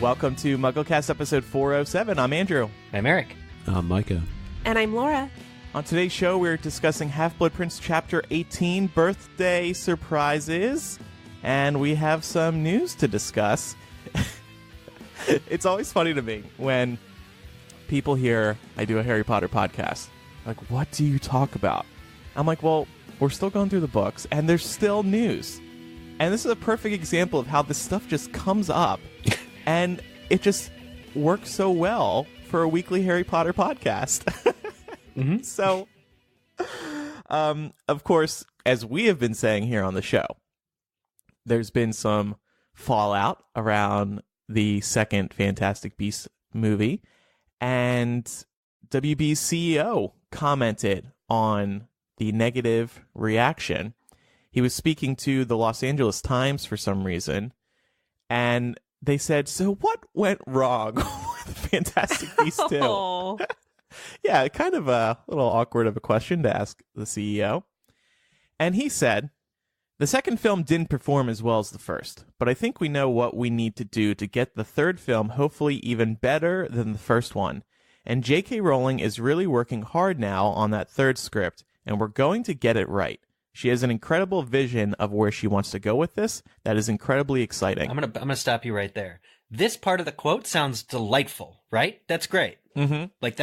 Welcome to MuggleCast episode 407. I'm Andrew. I'm Eric. I'm Micah. And I'm Laura. On today's show, we're discussing Half-Blood Prince Chapter 18, Birthday Surprises, and we have some news to discuss. It's always funny to me when people hear I do a Harry Potter podcast. Like, what do you talk about? I'm like, well, we're still going through the books, and there's still news. And this is a perfect example of how this stuff just comes up, and it just works so well for a weekly Harry Potter podcast. Mm-hmm. So, of course, as we have been saying here on the show, there's been some fallout around the second Fantastic Beasts movie, and WB's CEO commented on the negative reaction. He was speaking to the Los Angeles Times for some reason, and they said, so what went wrong with Fantastic Beasts 2? Oh. Yeah, kind of a little awkward of a question to ask the CEO. And he said, the second film didn't perform as well as the first, but I think we know what we need to do to get the third film hopefully even better than the first one. And J.K. Rowling is really working hard now on that third script, and we're going to get it right. She has an incredible vision of where she wants to go with this that is incredibly exciting. I'm gonna stop you right there. This part of the quote sounds delightful, right? That's great. Mm-hmm. Like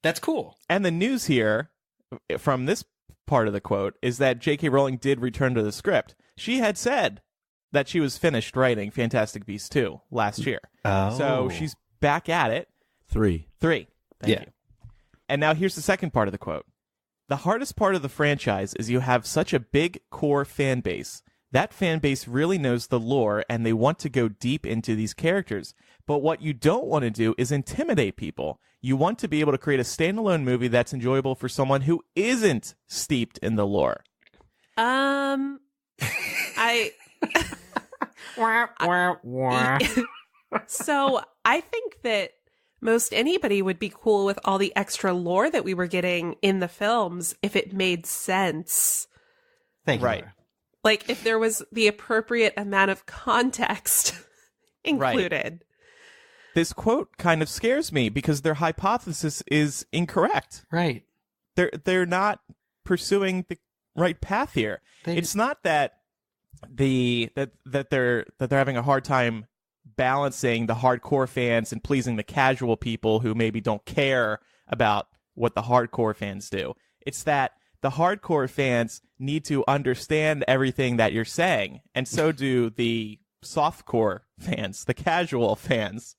that's cool. And the news here from this part of the quote is that J.K. Rowling did return to the script. She had said that she was finished writing Fantastic Beasts 2 last year. Oh. So she's back at it. Three. Thank you. And now here's the second part of the quote. The hardest part of the franchise is you have such a big core fan base. That fan base really knows the lore and they want to go deep into these characters. But what you don't want to do is intimidate people. You want to be able to create a standalone movie that's enjoyable for someone who isn't steeped in the lore. So I think that most anybody would be cool with all the extra lore that we were getting in the films if it made sense. Thank you. Right. Laura. Like if there was the appropriate amount of context included. Right. This quote kind of scares me because their hypothesis is incorrect. Right. They're not pursuing the right path here. It's not that that they're having a hard time balancing the hardcore fans and pleasing the casual people who maybe don't care about what the hardcore fans do. It's that the hardcore fans need to understand everything that you're saying, and so do the softcore fans, the casual fans.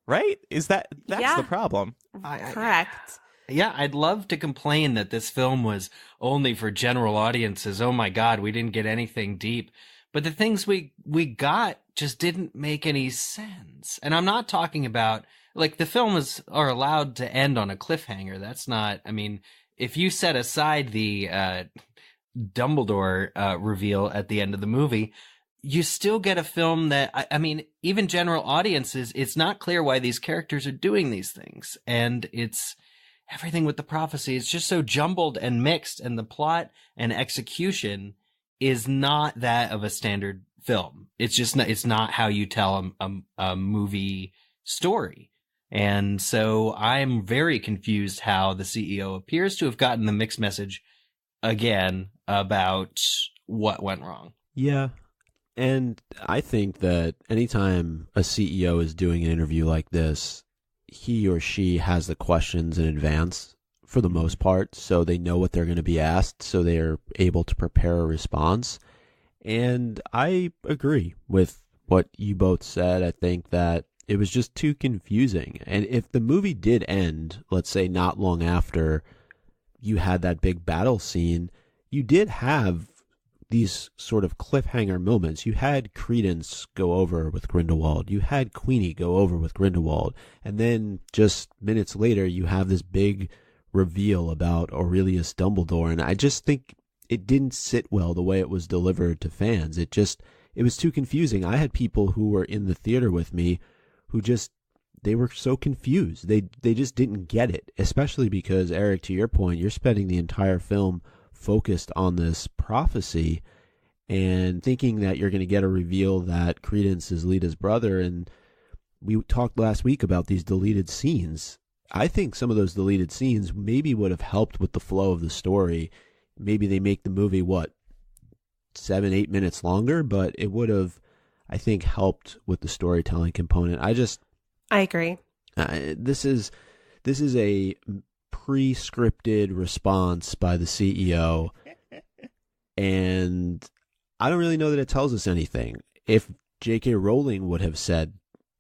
Right? That's the problem. Correct. Yeah, I'd love to complain that this film was only for general audiences. Oh my God, we didn't get anything deep. But the things we got just didn't make any sense. And I'm not talking about, like, the films are allowed to end on a cliffhanger. That's not, I mean, if you set aside the Dumbledore reveal at the end of the movie, you still get a film that, I mean, even general audiences, it's not clear why these characters are doing these things. And it's everything with the prophecy. It's just so jumbled and mixed, and the plot and execution is not that of a standard film. It's just not, it's not how you tell a movie story. And so I'm very confused how the CEO appears to have gotten the mixed message again about what went wrong. Yeah. And I think that anytime a CEO is doing an interview like this, he or she has the questions in advance for the most part, so they know what they're going to be asked, so they're able to prepare a response. And I agree with what you both said. I think that it was just too confusing. And if the movie did end, let's say not long after you had that big battle scene, you did have these sort of cliffhanger moments. You had Credence go over with Grindelwald. You had Queenie go over with Grindelwald. And then just minutes later, you have this big reveal about Aurelius Dumbledore. And I just think it didn't sit well the way it was delivered to fans. It was too confusing. I had people who were in the theater with me who they were so confused. They just didn't get it, especially because, Eric, to your point, you're spending the entire film focused on this prophecy and thinking that you're going to get a reveal that Credence is Lita's brother, and we talked last week about these deleted scenes. I think some of those deleted scenes maybe would have helped with the flow of the story. Maybe they make the movie, 7-8 minutes longer, but it would have, I think, helped with the storytelling component. I agree. This is a pre-scripted response by the CEO, and I don't really know that it tells us anything. If J.K. Rowling would have said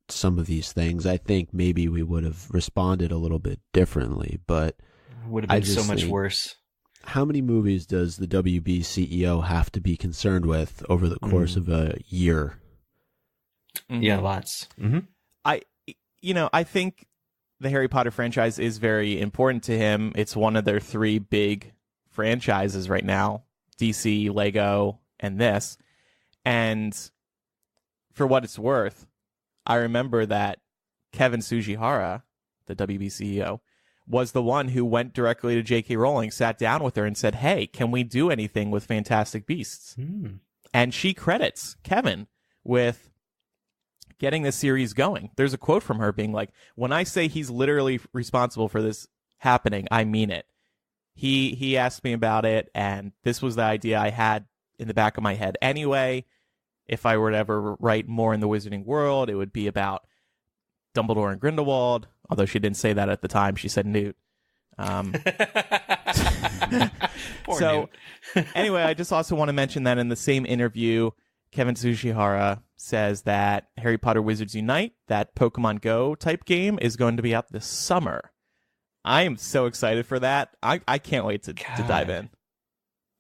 some of these things, I think maybe we would have responded a little bit differently, but would have been so much worse. How many movies does the WB CEO have to be concerned with over the course of a year? Yeah, lots. Mm-hmm. I think the Harry Potter franchise is very important to him. It's one of their 3 big franchises right now, DC, Lego, and this. And for what it's worth, I remember that Kevin Sugihara, the WB CEO, was the one who went directly to J.K. Rowling, sat down with her and said, hey, can we do anything with Fantastic Beasts? And she credits Kevin with getting this series going. There's a quote from her being like, when I say he's literally responsible for this happening, I mean it. He asked me about it, and this was the idea I had in the back of my head anyway. If I were to ever write more in the Wizarding world, it would be about Dumbledore and Grindelwald, although she didn't say that at the time. She said Newt. So anyway, I just also want to mention that in the same interview, Kevin Sugihara says that Harry Potter Wizards Unite, that Pokemon Go type game, is going to be out this summer. I am so excited for that. I can't wait to dive in.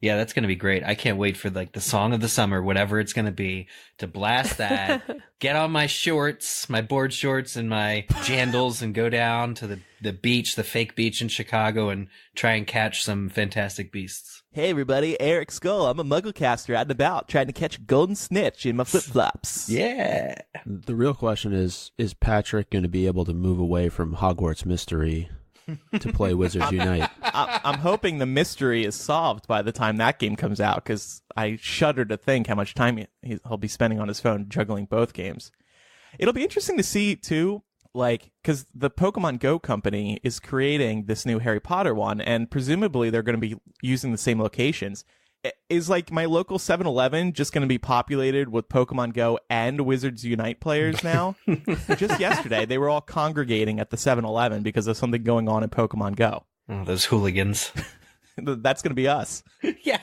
Yeah, that's going to be great. I can't wait for the song of the summer, whatever it's going to be, to blast that, get on my shorts, my board shorts and my jandals, and go down to the beach, the fake beach in Chicago, and try and catch some Fantastic Beasts. Hey everybody, Eric Skull. I'm a Mugglecaster out and about trying to catch a golden snitch in my flip-flops. Yeah. The real question is Patrick going to be able to move away from Hogwarts Mystery to play Wizards Unite? I'm hoping the mystery is solved by the time that game comes out, because I shudder to think how much time he'll be spending on his phone juggling both games. It'll be interesting to see, too, because the Pokemon Go company is creating this new Harry Potter one, and presumably they're going to be using the same locations. Is my local 7-Eleven just going to be populated with Pokemon Go and Wizards Unite players now? Just yesterday, they were all congregating at the 7-Eleven because of something going on in Pokemon Go. Oh, those hooligans. That's going to be us. Yeah.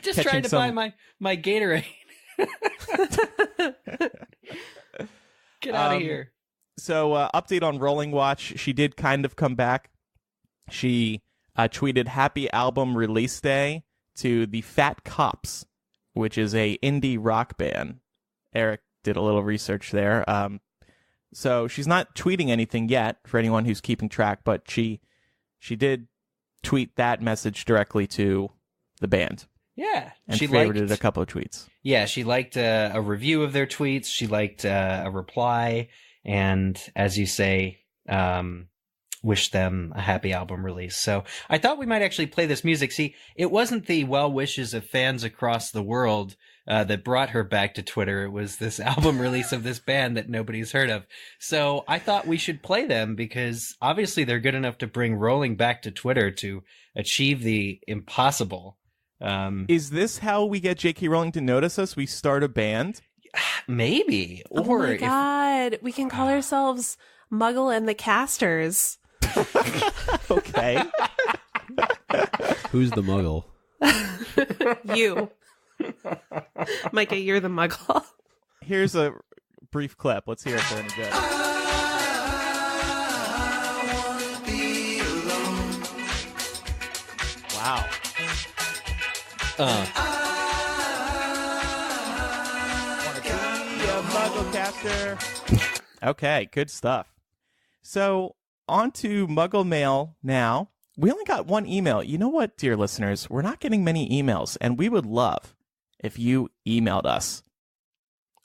Just trying to buy my Gatorade. Get out of here. So, update on Rolling Watch. She did kind of come back. She tweeted Happy Album Release Day to the Fat Cops, which is a indie rock band. Eric did a little research there. So she's not tweeting anything yet for anyone who's keeping track, but she did tweet that message directly to the band. Yeah. And she favorited a couple of tweets. Yeah, she liked a review of their tweets. She liked a reply. And as you say, wish them a happy album release. So I thought we might actually play this music. See, it wasn't the well wishes of fans across the world that brought her back to Twitter. It was this album release of this band that nobody's heard of. So I thought we should play them because obviously they're good enough to bring Rowling back to Twitter to achieve the impossible. Is this how we get J.K. Rowling to notice us? We start a band? Maybe. Oh my God. We can call ourselves Muggle and the Casters. Okay. Who's the Muggle? You. Micah, you're the Muggle. Here's a brief clip. Let's hear it for any good. Wow. Wanna be a Mugglecaster? Okay, good stuff. So, on to Muggle Mail now. We only got one email. You know what, dear listeners? We're not getting many emails, and we would love if you emailed us.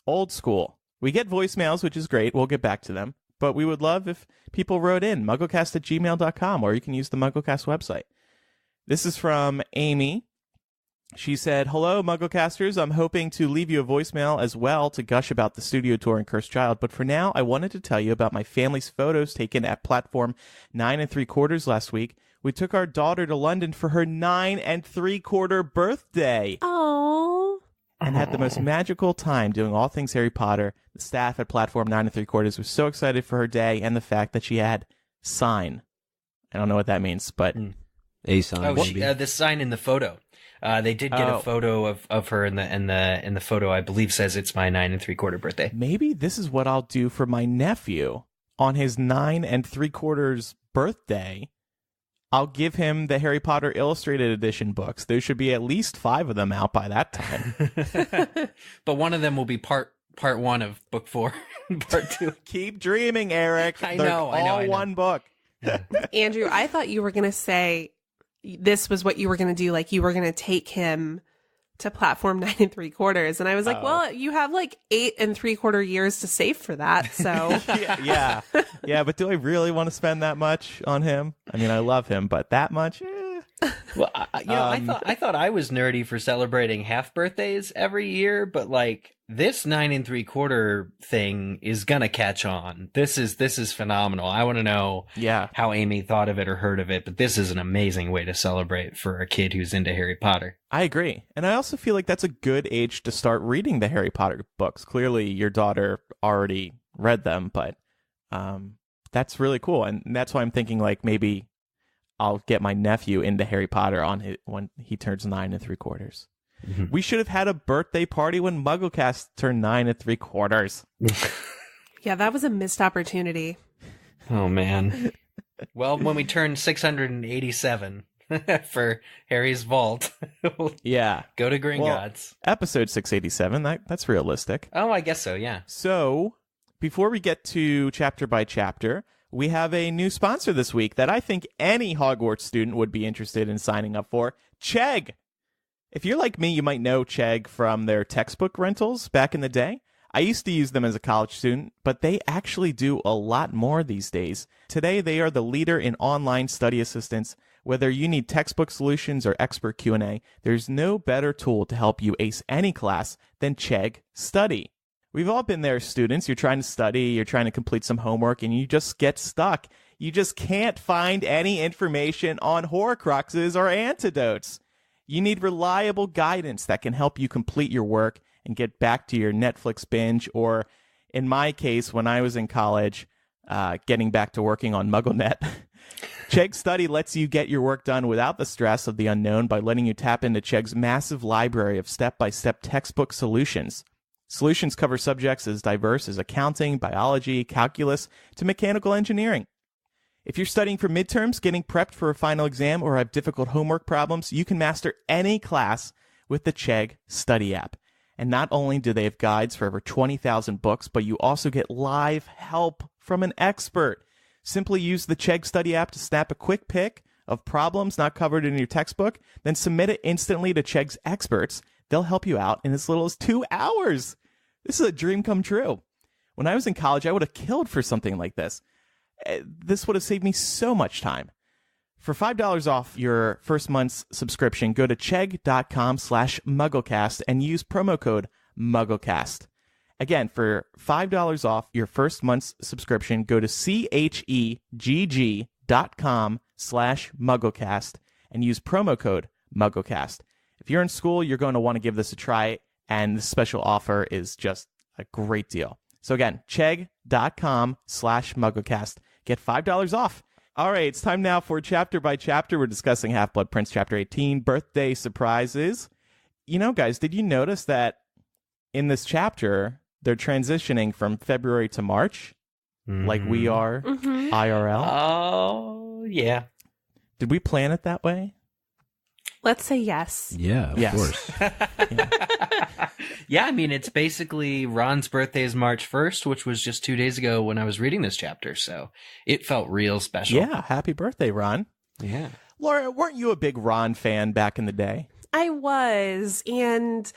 Old school. We get voicemails, which is great. We'll get back to them. But we would love if people wrote in, mugglecast@gmail.com, or you can use the Mugglecast website. This is from Amy. She said, "Hello, Mugglecasters. I'm hoping to leave you a voicemail as well to gush about the studio tour and Cursed Child. But for now, I wanted to tell you about my family's photos taken at platform 9 3/4 last week. We took our daughter to London for her 9 3/4 birthday. Oh. And had the most magical time doing all things Harry Potter. The staff at platform 9 3/4 was so excited for her day and the fact that she had sign. I don't know what that means, but A sign. Oh, the sign in the photo. They did get a photo of her in the photo. I believe says it's my 9 3/4 birthday. Maybe this is what I'll do for my nephew on his 9 3/4 birthday. I'll give him the Harry Potter Illustrated Edition books. There should be at least 5 of them out by that time. But one of them will be part 1 of book 4. Part 2. Keep dreaming, Eric. I They're know. all one book. Andrew, I thought you were going to say this was what you were going to do. Like you were going to take him to platform 9 3/4. And I was like, well, you have like 8 3/4 years to save for that. So yeah. But do I really want to spend that much on him? I mean, I love him, but that much? Well, I thought I was nerdy for celebrating half birthdays every year, but like this 9 3/4 thing is gonna catch on. This is phenomenal. I want to know how Amy thought of it or heard of it, but this is an amazing way to celebrate for a kid who's into Harry Potter. I agree. And I also feel like that's a good age to start reading the Harry Potter books. Clearly, your daughter already read them, but that's really cool. And that's why I'm thinking like maybe I'll get my nephew into Harry Potter when he turns 9 3/4. Mm-hmm. We should have had a birthday party when MuggleCast turned 9 3/4. Yeah, that was a missed opportunity. Oh, man. Well, when we turn 687 for Harry's Vault, we'll go to Gringotts. Episode 687, that's realistic. Oh, I guess so, yeah. So, before we get to chapter by chapter, we have a new sponsor this week that I think any Hogwarts student would be interested in signing up for, Chegg. If you're like me, you might know Chegg from their textbook rentals back in the day. I used to use them as a college student, but they actually do a lot more these days. Today, they are the leader in online study assistance. Whether you need textbook solutions or expert Q&A, there's no better tool to help you ace any class than Chegg Study. We've all been there, students. You're trying to study, you're trying to complete some homework, and you just get stuck. You just can't find any information on Horcruxes or antidotes. You need reliable guidance that can help you complete your work and get back to your Netflix binge, or in my case, when I was in college, getting back to working on MuggleNet. Chegg Study lets you get your work done without the stress of the unknown by letting you tap into Chegg's massive library of step-by-step textbook solutions. Solutions cover subjects as diverse as accounting, biology, calculus, to mechanical engineering. If you're studying for midterms, getting prepped for a final exam, or have difficult homework problems, you can master any class with the Chegg Study app. And not only do they have guides for over 20,000 books, but you also get live help from an expert. Simply use the Chegg Study app to snap a quick pick of problems not covered in your textbook, then submit it instantly to Chegg's experts. They'll help you out in as little as 2 hours. This is a dream come true. When I was in college, I would have killed for something like this. This would have saved me so much time. For $5 off your first month's subscription, go to chegg.com/mugglecast and use promo code MuggleCast. Again, for $5 off your first month's subscription, go to chegg.com/mugglecast and use promo code MuggleCast. If you're in school, you're going to want to give this a try, and this special offer is just a great deal. So again, chegg.com/mugglecast. Get $5 off. All right, it's time now for Chapter by Chapter. We're discussing Half-Blood Prince Chapter 18, Birthday Surprises. You know, guys, did you notice that in this chapter, they're transitioning from February to March, like we are IRL? Oh, yeah. Did we plan it that way? Let's say yes. Yeah, of course. Yeah, I mean, it's basically Ron's birthday is March 1st, which was just 2 days ago when I was reading this chapter, so it felt real special. Yeah, happy birthday, Ron. Yeah. Laura, weren't you a big Ron fan back in the day? I was, and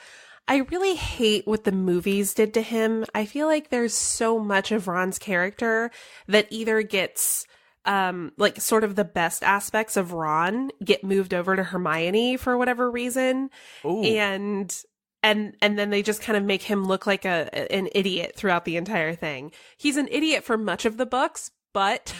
I really hate what the movies did to him. I feel like there's so much of Ron's character that either gets like sort of the best aspects of Ron get moved over to Hermione for whatever reason. Ooh. And then they just kind of make him look like an idiot throughout the entire thing. He's an idiot for much of the books, but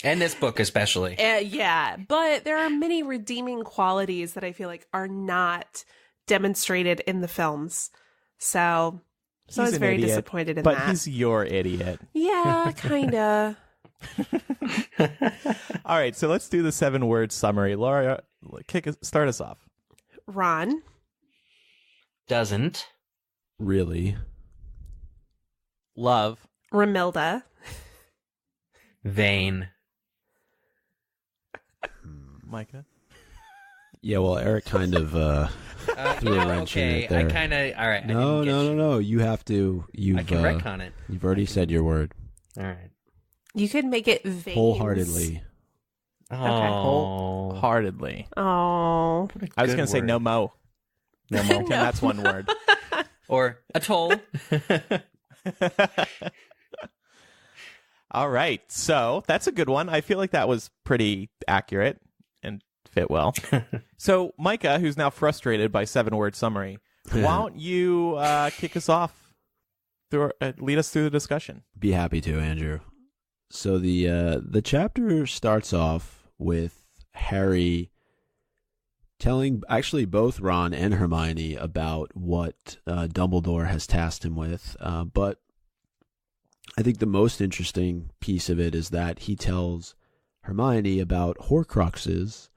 And this book especially. yeah, but there are many redeeming qualities that I feel like are not demonstrated in the films. So I was very disappointed in that. But he's your idiot. Yeah, kind of. All right, so let's do the 7-word summary. Laura, start us off. Ron. Doesn't. Really? Love. Romilda. Vane. Micah. Yeah, well, Eric kind of threw a wrench in it there. I kind of... All right. No. You have to... I can retcon it. You've already said your word. All right. You could make it Vanes. Wholeheartedly. Oh. Wholeheartedly. Oh. I was going to say no mo. No mo. And that's one word. Or atoll. All right. So that's a good one. I feel like that was pretty accurate and fit well. So Micah, who's now frustrated by 7-word summary, why don't you kick us off, lead us through the discussion? Be happy to, Andrew. So the chapter starts off with Harry telling actually both Ron and Hermione about what Dumbledore has tasked him with. But I think the most interesting piece of it is that he tells Hermione about Horcruxes,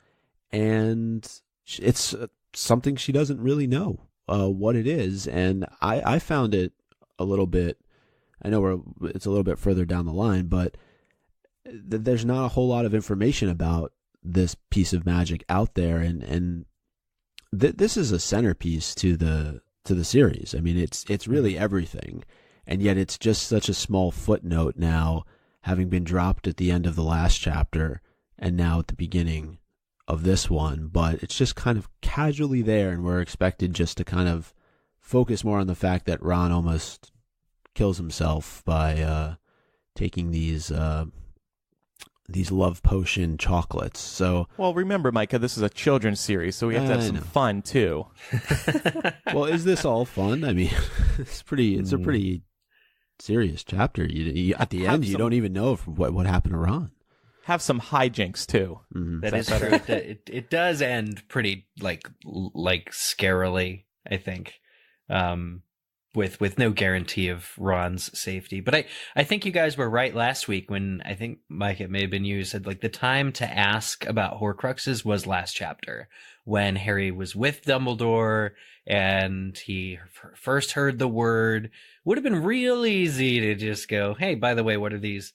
and it's something she doesn't really know what it is. And I found it a little bit, I know it's a little bit further down the line, but there's not a whole lot of information about this piece of magic out there, and this is a centerpiece to the series. I mean, it's really everything, and yet it's just such a small footnote now, having been dropped at the end of the last chapter and now at the beginning of this one. But it's just kind of casually there, and we're expected just to kind of focus more on the fact that Ron almost kills himself by taking these love potion chocolates. So, well, remember, Micah, this is a children's series, so we have to have some fun too. Well, is this all fun? I mean, it's a pretty serious chapter. You at the end, you don't even know what happened to Ron. Have some hijinks too. Mm-hmm. That is true. It does end pretty like scarily, I think. With no guarantee of Ron's safety. But I think you guys were right last week when I think, Mike, it may have been you said like the time to ask about Horcruxes was last chapter when Harry was with Dumbledore and he first heard the word. Would have been real easy to just go, hey, by the way, what are these?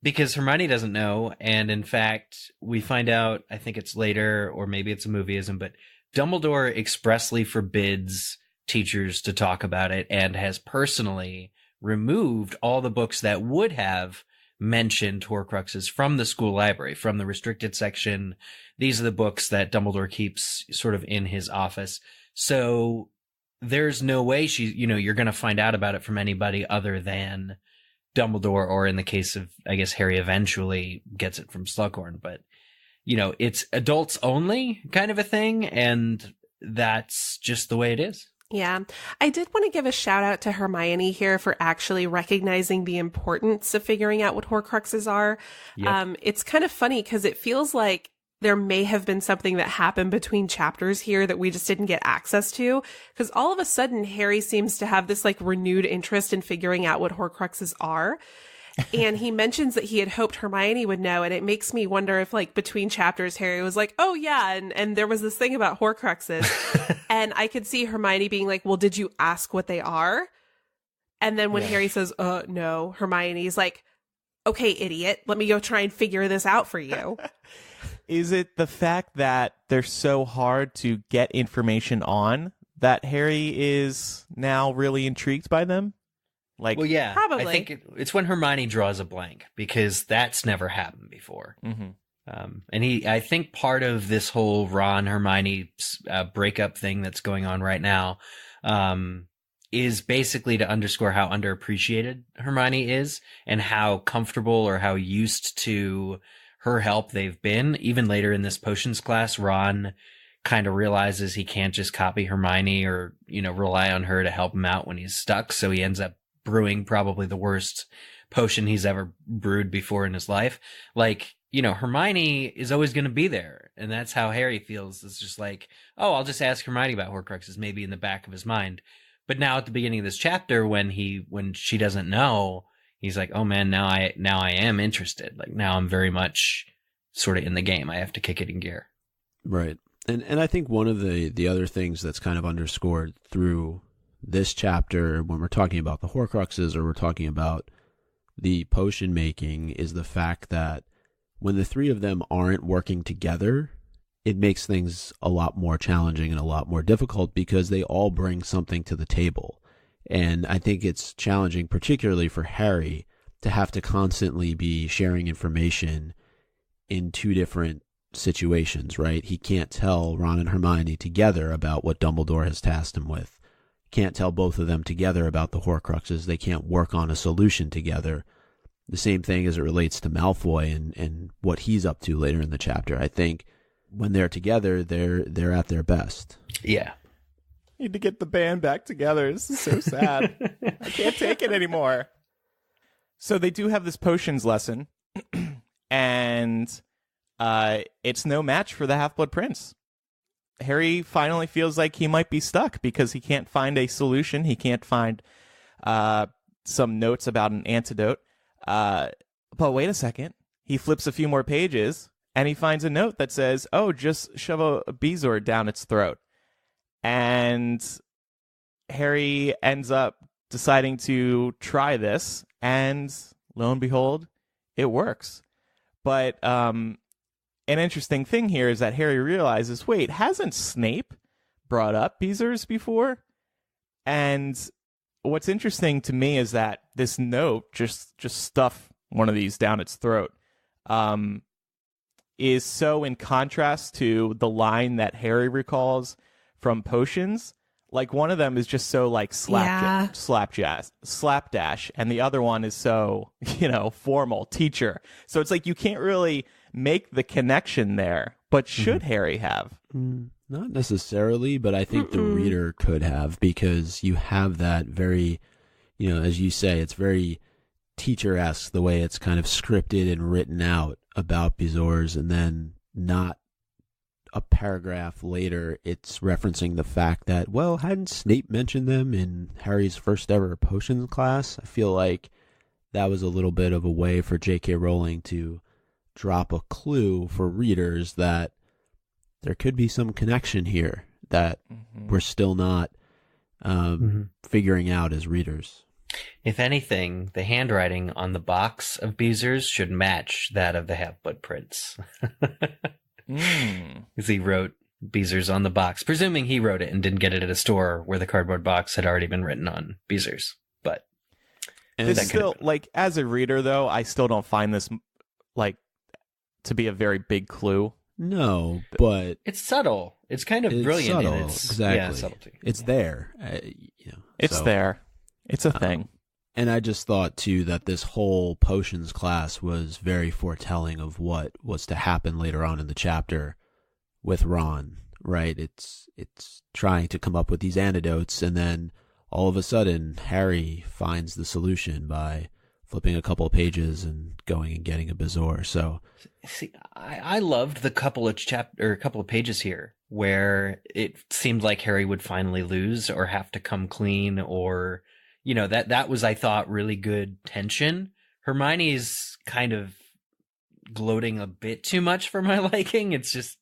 Because Hermione doesn't know. And in fact, we find out, I think it's later, or maybe it's a movieism, but Dumbledore expressly forbids teachers to talk about it and has personally removed all the books that would have mentioned Horcruxes from the school library, from the restricted section. These are the books that Dumbledore keeps sort of in his office. So there's no way you're going to find out about it from anybody other than Dumbledore, or in the case of, I guess, Harry eventually gets it from Slughorn. But, it's adults only kind of a thing, and that's just the way it is. Yeah. I did want to give a shout out to Hermione here for actually recognizing the importance of figuring out what Horcruxes are. Yep. It's kind of funny because it feels like there may have been something that happened between chapters here that we just didn't get access to. Because all of a sudden, Harry seems to have this like renewed interest in figuring out what Horcruxes are. And he mentions that he had hoped Hermione would know. And it makes me wonder if like between chapters, Harry was like, oh yeah. And there was this thing about Horcruxes. And I could see Hermione being like, well, did you ask what they are? And then when Harry says, no, Hermione's like, okay, idiot, let me go try and figure this out for you. Is it the fact that they're so hard to get information on that Harry is now really intrigued by them? Like, well, yeah, probably. I think it's when Hermione draws a blank, because that's never happened before. Mm-hmm. And I think part of this whole Ron Hermione breakup thing that's going on right now is basically to underscore how underappreciated Hermione is and how comfortable or how used to her help they've been. Even later in this potions class, Ron kind of realizes he can't just copy Hermione or, rely on her to help him out when he's stuck. So he ends up brewing probably the worst potion he's ever brewed before in his life. Like, Hermione is always going to be there. And that's how Harry feels. It's just like, oh, I'll just ask Hermione about Horcruxes, maybe in the back of his mind. But now at the beginning of this chapter, when she doesn't know, he's like, oh man, now I am interested. Like now I'm very much sort of in the game. I have to kick it in gear. Right. And I think one of the other things that's kind of underscored through this chapter when we're talking about the Horcruxes or we're talking about the potion making is the fact that when the three of them aren't working together, it makes things a lot more challenging and a lot more difficult because they all bring something to the table. And I think it's challenging, particularly for Harry, to have to constantly be sharing information in two different situations, right? He can't tell Ron and Hermione together about what Dumbledore has tasked him with. Can't tell both of them together about the Horcruxes. They can't work on a solution together. The same thing as it relates to Malfoy and what he's up to later in the chapter. I think when they're together, they're at their best. Yeah. Need to get the band back together. This is so sad. I can't take it anymore. So they do have this potions lesson, and it's no match for the Half-Blood Prince. Harry finally feels like he might be stuck because he can't find a solution. He can't find some notes about an antidote. But wait a second. He flips a few more pages, and he finds a note that says, oh, just shove a Bezoar down its throat. And Harry ends up deciding to try this, and lo and behold, it works. But an interesting thing here is that Harry realizes, wait, hasn't Snape brought up Bezoars before? And what's interesting to me is that this note, just stuff one of these down its throat, is so in contrast to the line that Harry recalls from potions. Like one of them is just so like slapdash, and the other one is so, formal, teacher. So it's like you can't really make the connection there, but should Harry have? Not necessarily, but I think the reader could have, because you have that very, as you say, it's very teacher-esque the way it's kind of scripted and written out about Bezoars, and then not a paragraph later, it's referencing the fact that, well, hadn't Snape mentioned them in Harry's first ever potions class? I feel like that was a little bit of a way for J.K. Rowling to drop a clue for readers that there could be some connection here that we're still not figuring out as readers. If anything, the handwriting on the box of Bezoars should match that of the Half-Blood Prince. Because he wrote Bezoars on the box, presuming he wrote it and didn't get it at a store where the cardboard box had already been written on Bezoars. But this still, like, as a reader, though, I still don't find this like to be a very big clue. No, but it's subtle. It's kind of brilliant subtle, in its subtlety. It's there. It's there. It's a thing. And I just thought, too, that this whole potions class was very foretelling of what was to happen later on in the chapter with Ron, right? It's trying to come up with these antidotes, and then all of a sudden, Harry finds the solution by flipping a couple of pages and going and getting a Bezoar. So, see, I loved the couple of pages here where it seemed like Harry would finally lose or have to come clean, or that was, I thought, really good tension. Hermione's kind of gloating a bit too much for my liking. It's just,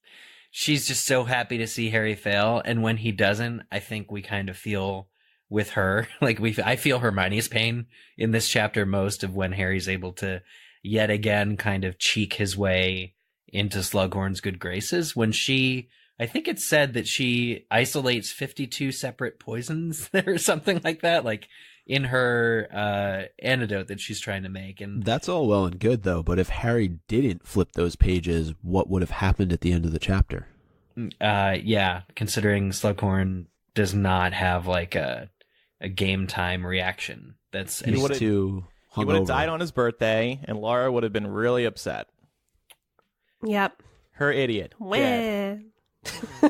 she's just so happy to see Harry fail, and when he doesn't, I think we kind of feel with her. Like I feel Hermione's pain in this chapter most, of when Harry's able to yet again kind of cheek his way into Slughorn's good graces, when I think it's said that she isolates 52 separate poisons or something like that, like in her antidote that she's trying to make. And that's all well and good, though. But if Harry didn't flip those pages, what would have happened at the end of the chapter? Yeah, considering Slughorn does not have like a a game time reaction. That's He's would've- too He would have hungover. died on his birthday, and Laura would have been really upset. Yep. Her idiot. Dead. Wah.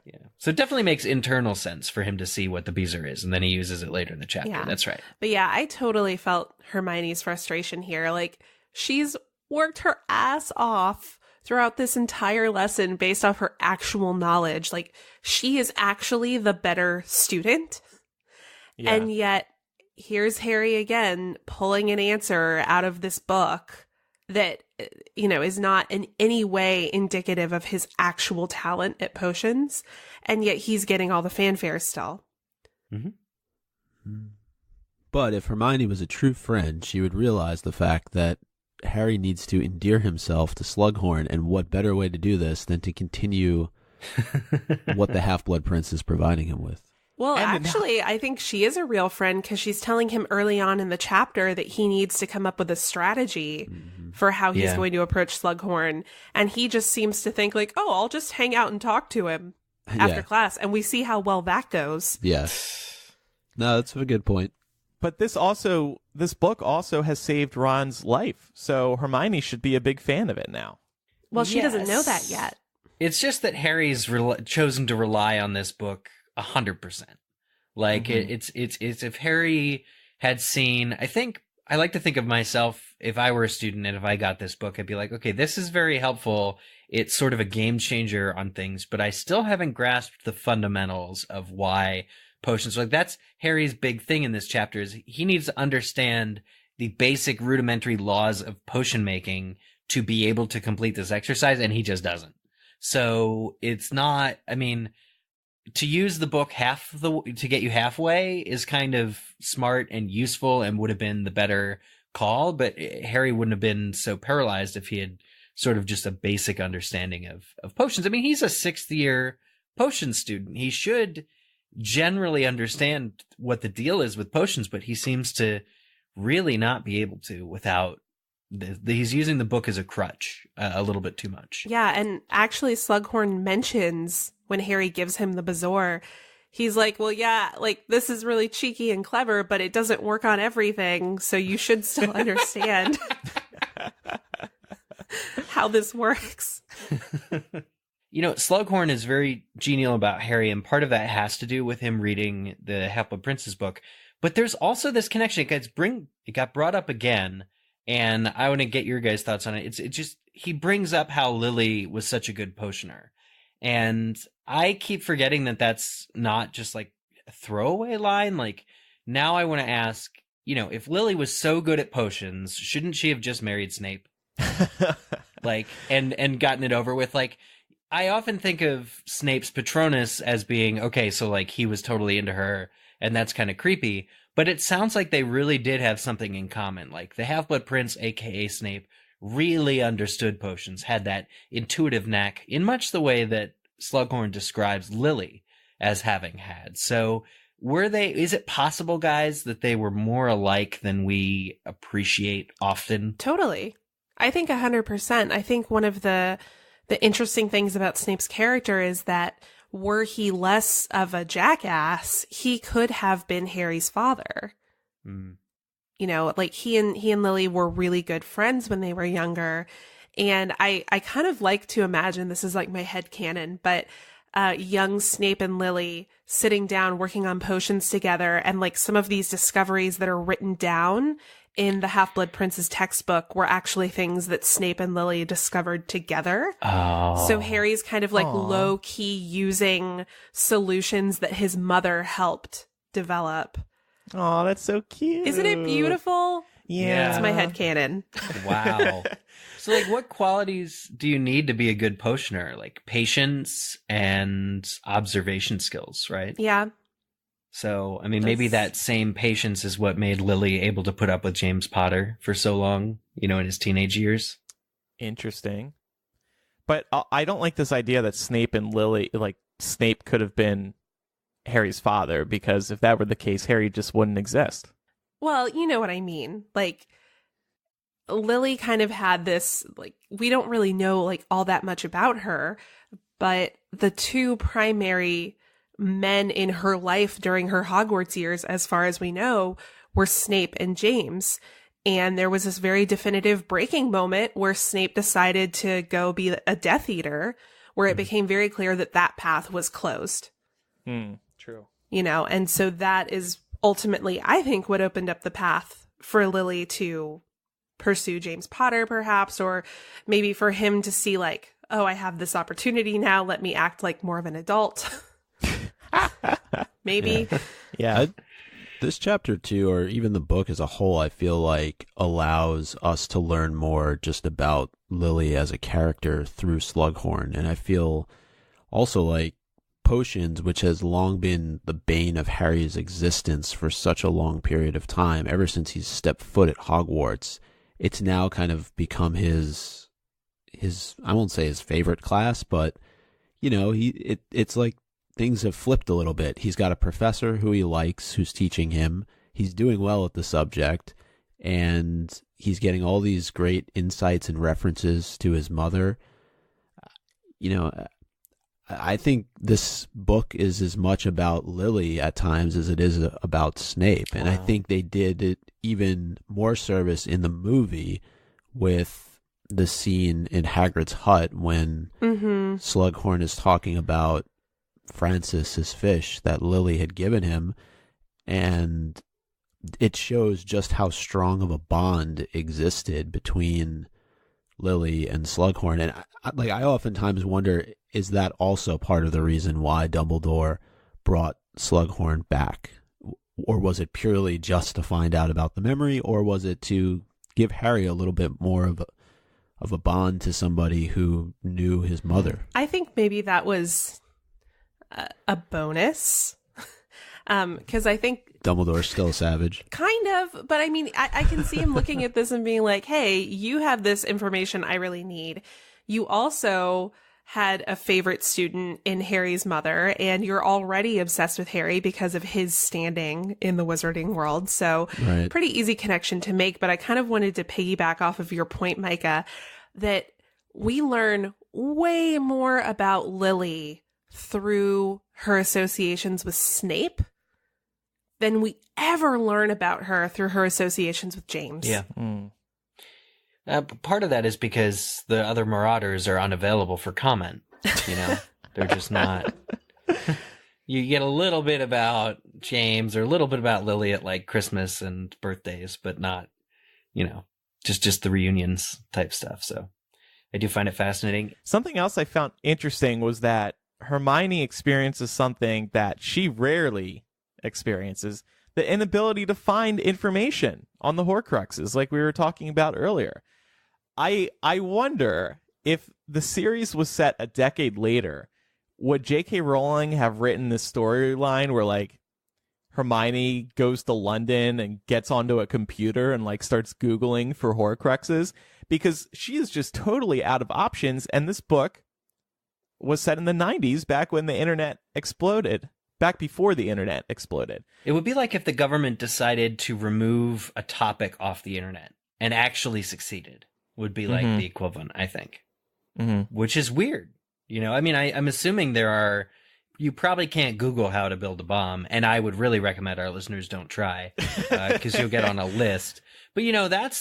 Yeah. So it definitely makes internal sense for him to see what the Beezer is, and then he uses it later in the chapter. Yeah. That's right. But yeah, I totally felt Hermione's frustration here. Like, she's worked her ass off throughout this entire lesson based off her actual knowledge. Like, she is actually the better student. Yeah. And yet, here's Harry again pulling an answer out of this book that, you know, is not in any way indicative of his actual talent at potions. And yet he's getting all the fanfare still. But if Hermione was a true friend, she would realize the fact that Harry needs to endear himself to Slughorn, and what better way to do this than to continue what the Half-Blood Prince is providing him with. Well, And actually, I think she is a real friend because she's telling him early on in the chapter that he needs to come up with a strategy for how he's Yeah. going to approach Slughorn. And he just seems to think like, oh, I'll just hang out and talk to him after Yeah. class. And we see how well that goes. Yes. No, that's a good point. But this book also has saved Ron's life, so Hermione should be a big fan of it now. Well, she doesn't know Yes. that yet. It's just that Harry's chosen to rely on this book 100%. Like it's if Harry had seen, I like to think of myself, if I were a student and if I got this book, I'd be like, okay, this is very helpful. It's sort of a game changer on things, but I still haven't grasped the fundamentals of why potions. Like, that's Harry's big thing in this chapter, is he needs to understand the basic rudimentary laws of potion making to be able to complete this exercise, and he just doesn't. So it's not, I mean, to use the book to get you halfway is kind of smart and useful and would have been the better call, but Harry wouldn't have been so paralyzed if he had sort of just a basic understanding of potions. I mean, he's a 6th year potion student. He should generally understand what the deal is with potions, but he seems to really not be able to without he's using the book as a crutch a little bit too much. Yeah. And actually, Slughorn mentions when Harry gives him the Bezoar, he's like, well, yeah, like, this is really cheeky and clever, but it doesn't work on everything. So you should still understand how this works. You know, Slughorn is very genial about Harry, and part of that has to do with him reading the Half-Blood Prince's book. But there's also this connection. It got brought up again, and I want to get your guys' thoughts on it. He brings up how Lily was such a good potioner. And I keep forgetting that that's not just like a throwaway line. Like, now I want to ask, you know, if Lily was so good at potions, shouldn't she have just married Snape? Like, and gotten it over with? Like, I often think of Snape's Patronus as being, okay, so like he was totally into her, and that's kind of creepy. But it sounds like they really did have something in common. Like, the Half-Blood Prince, aka Snape, really understood potions, had that intuitive knack in much the way that Slughorn describes Lily as having had. So is it possible, guys, that they were more alike than we appreciate often? Totally. I think 100%. I think one of the interesting things about Snape's character is that were he less of a jackass, he could have been Harry's father. You know, like he and Lily were really good friends when they were younger. And I kind of like to imagine, this is like my headcanon, but young Snape and Lily sitting down working on potions together, and like some of these discoveries that are written down in the Half-Blood Prince's textbook were actually things that Snape and Lily discovered together. Oh. So Harry's kind of like low-key using solutions that his mother helped develop. Oh, that's so cute. Isn't it beautiful? Yeah. It's my headcanon. Wow. So, like, what qualities do you need to be a good potioner? Like patience and observation skills, right? Yeah. So, I mean, maybe that same patience is what made Lily able to put up with James Potter for so long, you know, in his teenage years. Interesting. But I don't like this idea that Snape and Lily, like, Snape could have been Harry's father, because if that were the case, Harry just wouldn't exist. Well, you know what I mean. Like, Lily kind of had this, like, we don't really know, like, all that much about her, but the two primary men in her life during her Hogwarts years, as far as we know, were Snape and James. And there was this very definitive breaking moment where Snape decided to go be a Death Eater, where it became very clear that that path was closed. True. And so that is ultimately, I think, what opened up the path for Lily to pursue James Potter, perhaps, or maybe for him to see like, oh, I have this opportunity now. Let me act like more of an adult. Maybe. Yeah. This chapter 2, or even the book as a whole, I feel like allows us to learn more just about Lily as a character through Slughorn. And I feel also like potions, which has long been the bane of Harry's existence for such a long period of time, ever since he's stepped foot at Hogwarts, it's now kind of become his I won't say his favorite class, but it's like things have flipped a little bit. He's got a professor who he likes, who's teaching him. He's doing well at the subject, and he's getting all these great insights and references to his mother. I think this book is as much about Lily at times as it is about Snape. And I think they did it even more service in the movie with the scene in Hagrid's hut when Slughorn is talking about Francis, his fish, that Lily had given him. And it shows just how strong of a bond existed between Lily and Slughorn. And I oftentimes wonder, is that also part of the reason why Dumbledore brought Slughorn back? Or was it purely just to find out about the memory, or was it to give Harry a little bit more of a bond to somebody who knew his mother? I think maybe that was a bonus. Because I think Dumbledore's still a savage. Kind of, but I mean, I can see him looking at this and being like, hey, you have this information I really need. You also had a favorite student in Harry's mother, and you're already obsessed with Harry because of his standing in the wizarding world. So Pretty easy connection to make, but I kind of wanted to piggyback off of your point, Micah, that we learn way more about Lily through her associations with Snape than we ever learn about her through her associations with James. Yeah. Part of that is because the other Marauders are unavailable for comment. They're just not. You get a little bit about James or a little bit about Lily at like Christmas and birthdays, but not, just the reunions type stuff. So I do find it fascinating. Something else I found interesting was that Hermione experiences something that she rarely experiences, the inability to find information on the Horcruxes, like we were talking about earlier. I wonder if the series was set a decade later, would J.K. Rowling have written this storyline where like Hermione goes to London and gets onto a computer and like starts Googling for Horcruxes? Because she is just totally out of options, and this book was set in the 90s, back when the internet exploded. Back before the internet exploded. It would be like if the government decided to remove a topic off the internet and actually succeeded, would be like the equivalent, I think. Which is weird. I'm assuming you probably can't Google how to build a bomb, and I would really recommend our listeners don't try, because you'll get on a list. But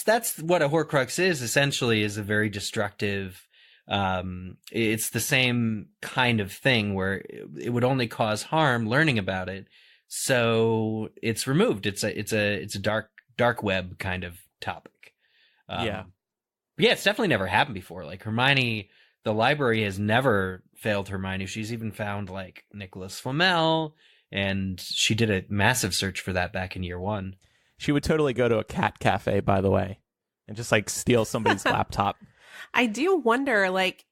that's what a Horcrux is, essentially, is a very destructive. It's the same kind of thing where it would only cause harm learning about it, so it's removed. It's a dark web kind of topic. It's definitely never happened before. Like Hermione, the library has never failed Hermione. She's even found like Nicholas Flamel, and she did a massive search for that back in year 1. She would totally go to a cat cafe, by the way, and just like steal somebody's laptop. I do wonder, like,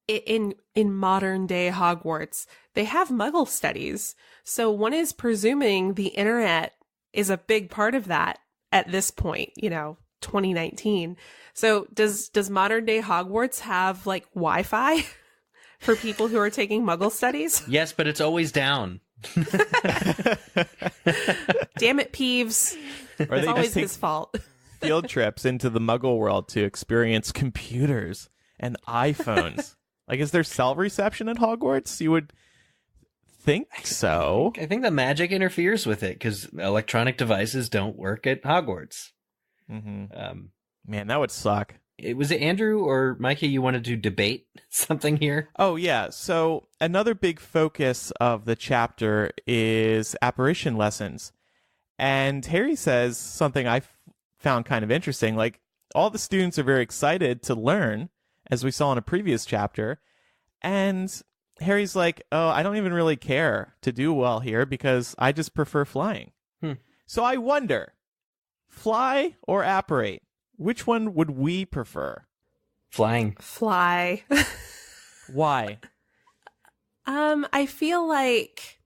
in modern day Hogwarts, they have Muggle studies. So one is presuming the internet is a big part of that at this point, 2019. So does modern day Hogwarts have like Wi-Fi for people who are taking Muggle studies? Yes, but it's always down. Damn it, Peeves. Or it's always his fault. Field trips into the Muggle world to experience computers and iPhones. Like, is there cell reception at Hogwarts? You would think so. I think the magic interferes with it because electronic devices don't work at Hogwarts. Mm-hmm. Man, that would suck. Was it Andrew or Mikey you wanted to debate something here? Oh, yeah. So another big focus of the chapter is apparition lessons. And Harry says something I found kind of interesting. Like, all the students are very excited to learn, as we saw in a previous chapter. And Harry's like, oh, I don't even really care to do well here because I just prefer flying. So I wonder, fly or apparate? Which one would we prefer? Flying. Fly. Why? I feel like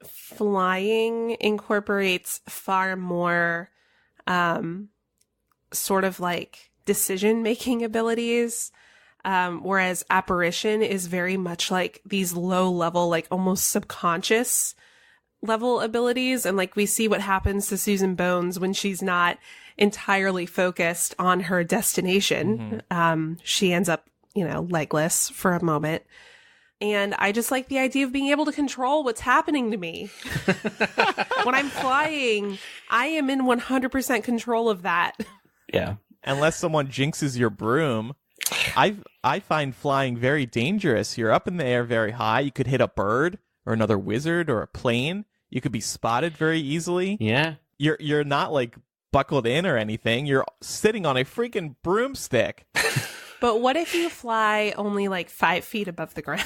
flying incorporates far more sort of like decision-making abilities, whereas apparition is very much like these low-level, like almost subconscious level abilities. And like we see what happens to Susan Bones when she's not entirely focused on her destination. She ends up, legless for a moment. And I just like the idea of being able to control what's happening to me. When I'm flying, I am in 100% control of that. Yeah. Unless someone jinxes your broom. I find flying very dangerous. You're up in the air very high. You could hit a bird or another wizard or a plane. You could be spotted very easily. Yeah. You're not like buckled in or anything. You're sitting on a freaking broomstick. But what if you fly only like 5 feet above the ground?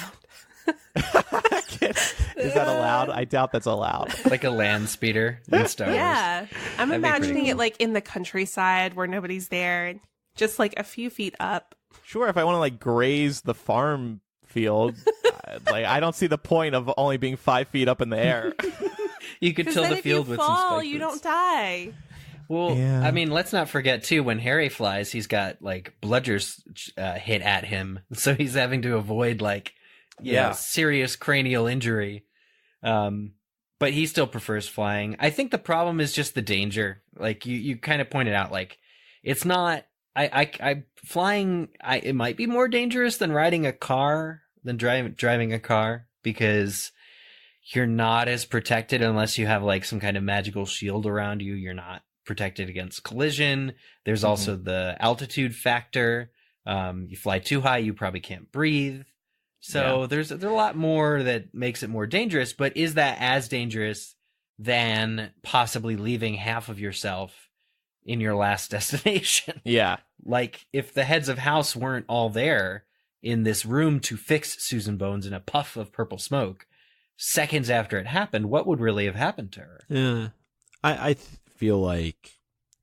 Is that allowed? I doubt that's allowed. Like a land speeder in Star Wars. Yeah. I'm That'd be imagining pretty it cool. like in the countryside where nobody's there, just like a few feet up. Sure, if I want to like graze the farm field, like I don't see the point of only being 5 feet up in the air. You could till the field with some fall, spike you boots. don't die. Well, Yeah. I mean, let's not forget, too, when Harry flies, he's got, like, bludgers hit at him. So he's having to avoid, like, serious cranial injury. But he still prefers flying. I think the problem is just the danger. Like, you kind of pointed out, like, it's not... flying, it might be more dangerous than riding a car, than driving a car, because you're not as protected unless you have, like, some kind of magical shield around you. You're not protected against collision. There's also the altitude factor. You fly too high, you probably can't breathe. So there's a lot more that makes it more dangerous, but is that as dangerous than possibly leaving half of yourself in your last destination? Yeah. Like, if the heads of house weren't all there in this room to fix Susan Bones in a puff of purple smoke, seconds after it happened, what would really have happened to her? Yeah. I feel like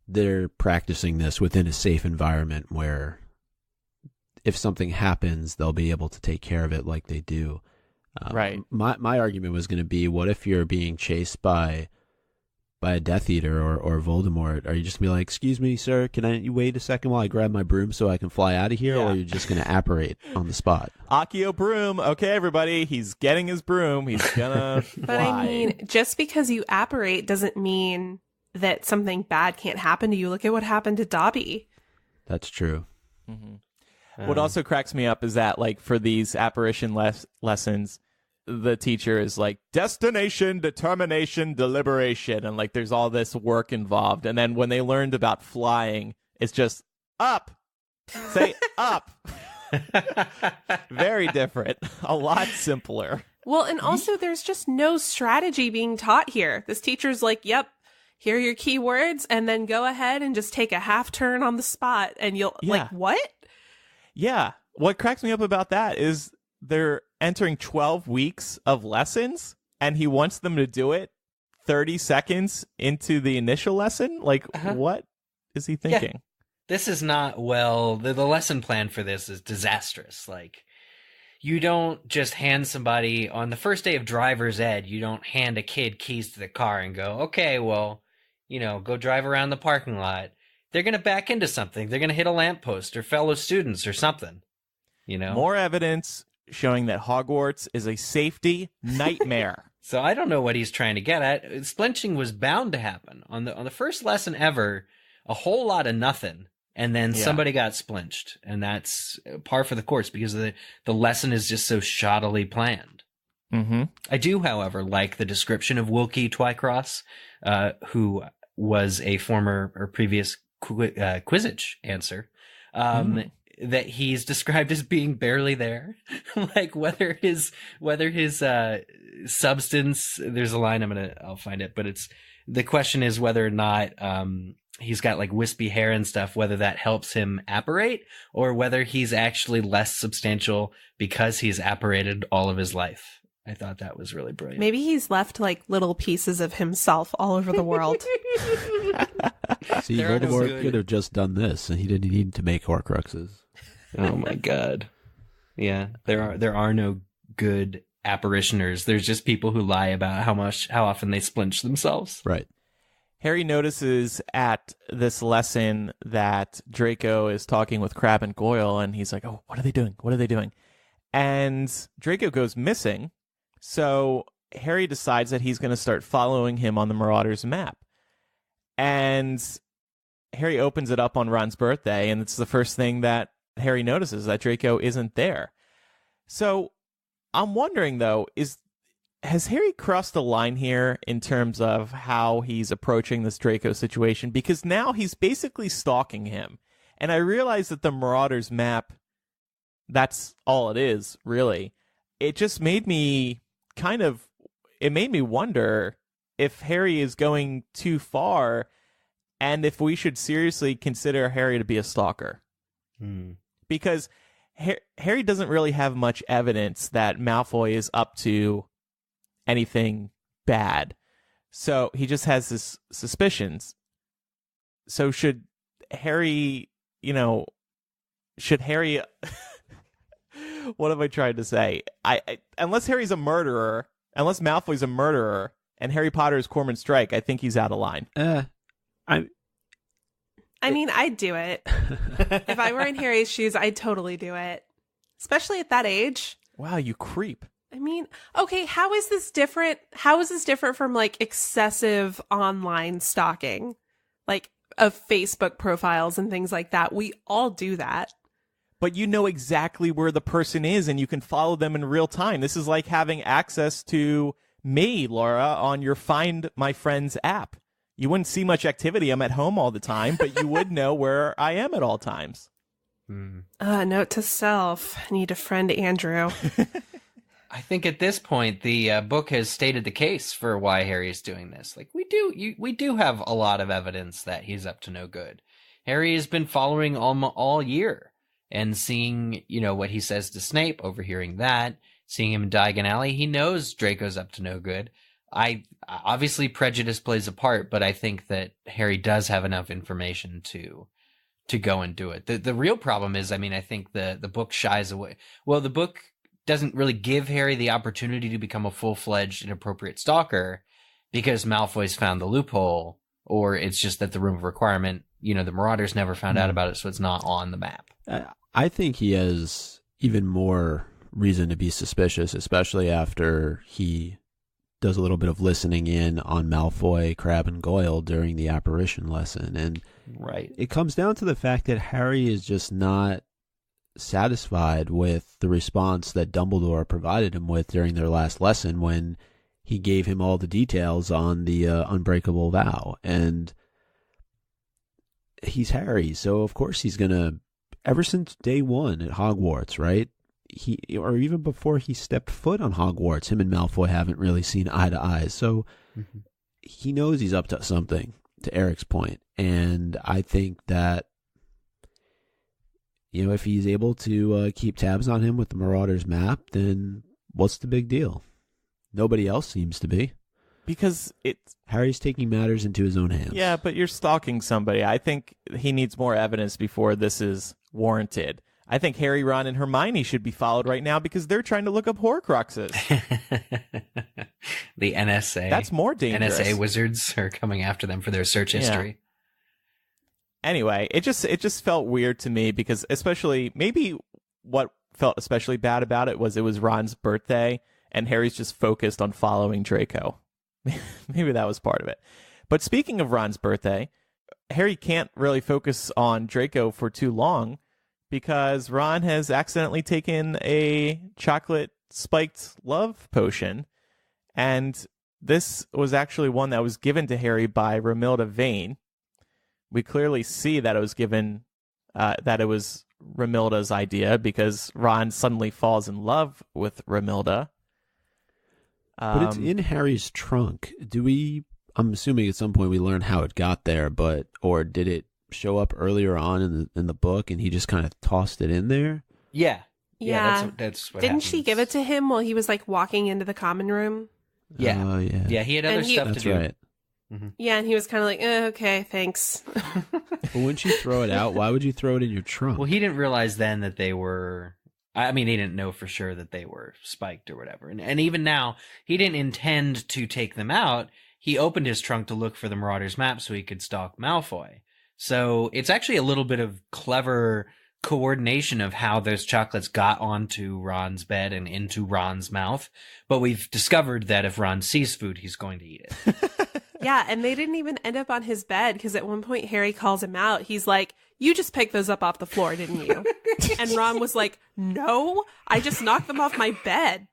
they're practicing this within a safe environment where if something happens, they'll be able to take care of it like they do. Right. My argument was going to be, what if you're being chased by a Death Eater or Voldemort? Are you just going to be like, excuse me, sir, you wait a second while I grab my broom so I can fly out of here? Or are you just going to apparate on the spot? Accio broom. Okay, everybody. He's getting his broom. He's gonna fly. But I mean, just because you apparate doesn't mean that something bad can't happen to you. Look at what happened to Dobby. That's true. What also cracks me up is that, like, for these apparition lessons, the teacher is like, destination, determination, deliberation, and like there's all this work involved. And then when they learned about flying, it's just up. Say up. Very different. A lot simpler. Well, and also there's just no strategy being taught here. This teacher's like, yep, here are your keywords, and then go ahead and just take a half turn on the spot, and you'll like, what? Yeah. What cracks me up about that is they're entering 12 weeks of lessons, and he wants them to do it 30 seconds into the initial lesson. Like, what is he thinking? Yeah. This is not the lesson plan for this is disastrous. Like, you don't just hand somebody on the first day of driver's ed, you don't hand a kid keys to the car and go, okay, well, go drive around the parking lot. They're going to back into something. They're going to hit a lamppost or fellow students or something, More evidence showing that Hogwarts is a safety nightmare. So I don't know what he's trying to get at. Splinching was bound to happen. On the first lesson ever, a whole lot of nothing, and then somebody got splinched. And that's par for the course because the lesson is just so shoddily planned. Mm-hmm. I do, however, like the description of Wilkie Twycross, who was a former or previous Quidditch answer, that he's described as being barely there. Like whether his substance, there's a line, I'll find it, but the question is whether or not, he's got like wispy hair and stuff, whether that helps him apparate or whether he's actually less substantial because he's apparated all of his life. I thought that was really brilliant. Maybe he's left like little pieces of himself all over the world. See, Voldemort could have just done this, and he didn't need to make Horcruxes. Oh my god! Yeah, there are no good apparitioners. There's just people who lie about how often they splinch themselves. Right. Harry notices at this lesson that Draco is talking with Crabbe and Goyle, and he's like, "Oh, what are they doing? What are they doing?" And Draco goes missing. So Harry decides that he's going to start following him on the Marauders map. And Harry opens it up on Ron's birthday, and it's the first thing that Harry notices, that Draco isn't there. So I'm wondering, though, has Harry crossed the line here in terms of how he's approaching this Draco situation? Because now he's basically stalking him. And I realize that the Marauders map, that's all it is, really. It just made me it made me wonder if Harry is going too far and if we should seriously consider Harry to be a stalker. Because Harry doesn't really have much evidence that Malfoy is up to anything bad. So he just has his suspicions. So should Harry, what am I trying to say? Unless Harry's a murderer, unless Malfoy's a murderer, and Harry Potter is Cormoran Strike, I think he's out of line. I mean, I'd do it. If I were in Harry's shoes, I'd totally do it. Especially at that age. Wow, you creep. I mean, okay, how is this different? How is this different from like excessive online stalking? Like of Facebook profiles and things like that. We all do that. But you know exactly where the person is and you can follow them in real time. This is like having access to me, Laura, on your Find My Friends app. You wouldn't see much activity. I'm at home all the time, but you would know where I am at all times. Note to self. I need to friend Andrew. I think at this point, the book has stated the case for why Harry is doing this. Like we do have a lot of evidence that he's up to no good. Harry has been following all year. And seeing, what he says to Snape, overhearing that, seeing him in Diagon Alley, he knows Draco's up to no good. Obviously prejudice plays a part, but I think that Harry does have enough information to go and do it. The real problem is, I think the book shies away. Well, the book doesn't really give Harry the opportunity to become a full-fledged inappropriate stalker because Malfoy's found the loophole, or it's just that the Room of Requirement, the Marauders never found out about it, so it's not on the map. I think he has even more reason to be suspicious, especially after he does a little bit of listening in on Malfoy, Crabbe, and Goyle during the apparition lesson. And right, it comes down to the fact that Harry is just not satisfied with the response that Dumbledore provided him with during their last lesson when he gave him all the details on the unbreakable vow. And he's Harry, so of course he's going to, ever since day one at Hogwarts, right? Or even before he stepped foot on Hogwarts, him and Malfoy haven't really seen eye to eye. So he knows he's up to something, to Eric's point. And I think that, if he's able to keep tabs on him with the Marauders map, then what's the big deal? Nobody else seems to be. Because Harry's taking matters into his own hands. Yeah, but you're stalking somebody. I think he needs more evidence before this is warranted. I think Harry, Ron, and Hermione should be followed right now because they're trying to look up Horcruxes. The NSA. That's more dangerous. NSA wizards are coming after them for their search history. Anyway, it just felt weird to me because maybe what felt especially bad about it was Ron's birthday and Harry's just focused on following Draco. Maybe that was part of it. But speaking of Ron's birthday, Harry can't really focus on Draco for too long because Ron has accidentally taken a chocolate spiked love potion, and this was actually one that was given to Harry by Romilda Vane. We clearly see that it was given, that it was Romilda's idea, because Ron suddenly falls in love with Romilda. But it's in Harry's trunk. I'm assuming at some point we learn how it got there, or did it show up earlier on in the book and he just kind of tossed it in there? Yeah. Yeah. That's what Didn't happens. she give it to him while he was like walking into the common room? Yeah. Oh, yeah. Yeah, he had other stuff to That's do. right. Mm-hmm. Yeah, and he was kind of like, okay, thanks. But wouldn't you throw it out? Why would you throw it in your trunk? Well, he didn't realize then that they were... I mean, he didn't know for sure that they were spiked or whatever. And even now, he didn't intend to take them out. He opened his trunk to look for the Marauder's map so he could stalk Malfoy. So it's actually a little bit of clever coordination of how those chocolates got onto Ron's bed and into Ron's mouth. But we've discovered that if Ron sees food, he's going to eat it. Yeah, and they didn't even end up on his bed, because at one point Harry calls him out. He's like, you just picked those up off the floor, didn't you? And Ron was like, no, I just knocked them off my bed.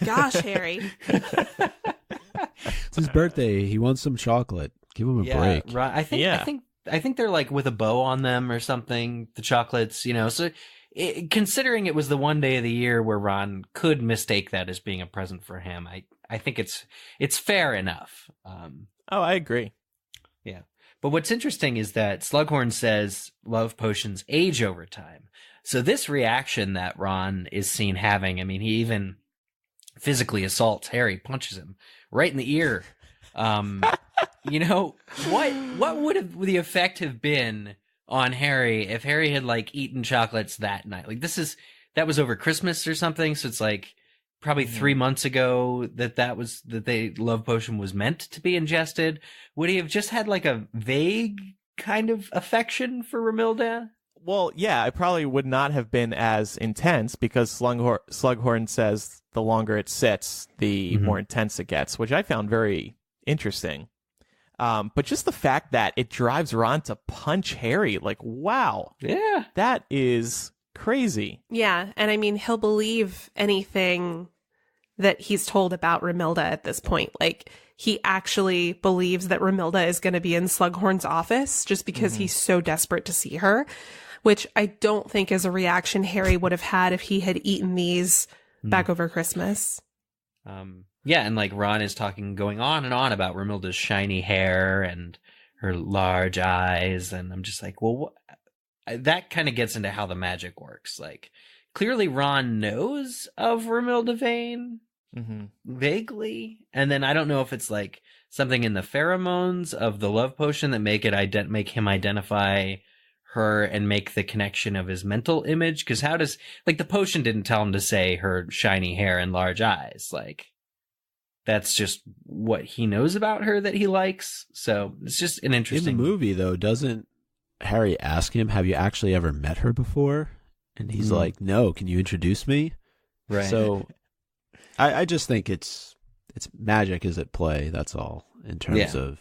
Gosh, Harry. It's his birthday. He wants some chocolate. Give him a break. Ron, I think they're like with a bow on them or something, the chocolates, so considering it was the one day of the year where Ron could mistake that as being a present for him, I think it's fair enough. Oh, I agree. Yeah. But what's interesting is that Slughorn says love potions age over time. So this reaction that Ron is seen having, I mean, he even physically assaults Harry, punches him right in the ear. What would have the effect have been on Harry if Harry had like eaten chocolates that night? Like that was over Christmas or something. So it's like probably 3 months ago that the love potion was meant to be ingested. Would he have just had like a vague kind of affection for Romilda? Well, yeah, it probably would not have been as intense, because Slughorn says the longer it sits, the more intense it gets, which I found very interesting. But just the fact that it drives Ron to punch Harry, like, wow. Yeah. That is crazy. Yeah, and I mean, he'll believe anything that he's told about Romilda at this point. Like, he actually believes that Romilda is going to be in Slughorn's office just because he's so desperate to see her, which I don't think is a reaction Harry would have had if he had eaten these back over Christmas. Yeah, and like Ron is going on and on about Romilda's shiny hair and her large eyes, and I'm just like, well, that kind of gets into how the magic works. Like, clearly Ron knows of Romilda Vane, vaguely, and then I don't know if it's like something in the pheromones of the love potion that make him identify her and make the connection of his mental image. Because how does, like, the potion didn't tell him to say her shiny hair and large eyes, like. That's just what he knows about her that he likes. So it's just an interesting... In the movie, though, doesn't Harry ask him, have you actually ever met her before? And he's like, no, can you introduce me? Right. So I just think it's magic is at play, that's all, in terms of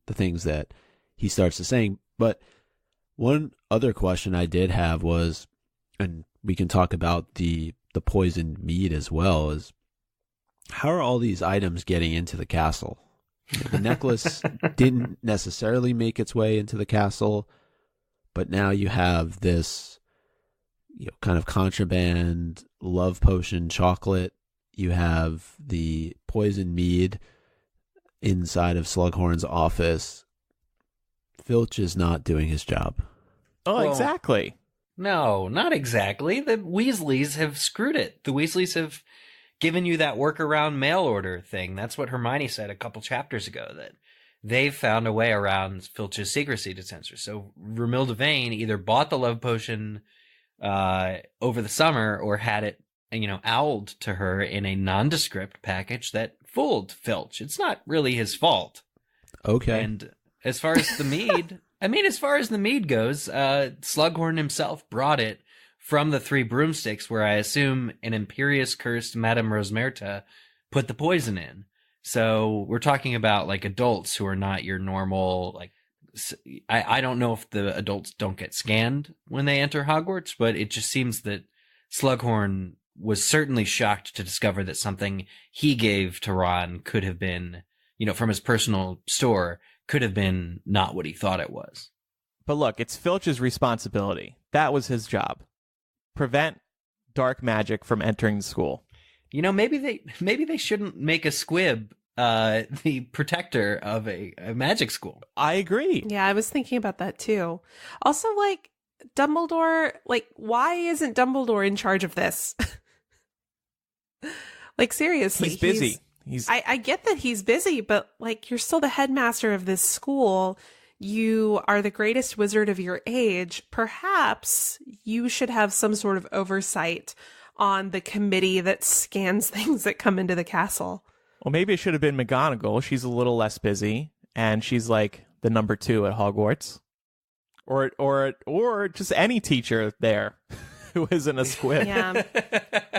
the things that he starts to saying. But one other question I did have was, and we can talk about the poisoned mead as well, is how are all these items getting into the castle? The necklace didn't necessarily make its way into the castle, but now you have this, kind of contraband love potion chocolate. You have the poison mead inside of Slughorn's office. Filch is not doing his job. Oh, Well, exactly. No, not exactly. The Weasleys have screwed it. The Weasleys have given you that workaround mail order thing. That's what Hermione said a couple chapters ago, that they've found a way around Filch's secrecy detention. So Romilda Vane either bought the love potion over the summer or had it, owled to her in a nondescript package that fooled Filch. It's not really his fault. Okay. And as far as the mead, goes, Slughorn himself brought it from the Three Broomsticks, where I assume an Imperious cursed Madame Rosmerta put the poison in. So we're talking about like adults who are not your normal, like, I don't know if the adults don't get scanned when they enter Hogwarts, but it just seems that Slughorn was certainly shocked to discover that something he gave to Ron could have been, from his personal store, could have been not what he thought it was. But look, it's Filch's responsibility. That was his job. Prevent dark magic from entering the school. Maybe they shouldn't make a squib the protector of a magic school. I agree. Yeah, I was thinking about that too. Also, Dumbledore, why isn't Dumbledore in charge of this? Seriously. He's busy. I get that he's busy, but you're still the headmaster of this school. You are the greatest wizard of your age. Perhaps you should have some sort of oversight on the committee that scans things that come into the castle. Well, maybe it should have been McGonagall. She's a little less busy, and she's the number 2 at Hogwarts. Or just any teacher there who isn't a squib. Yeah.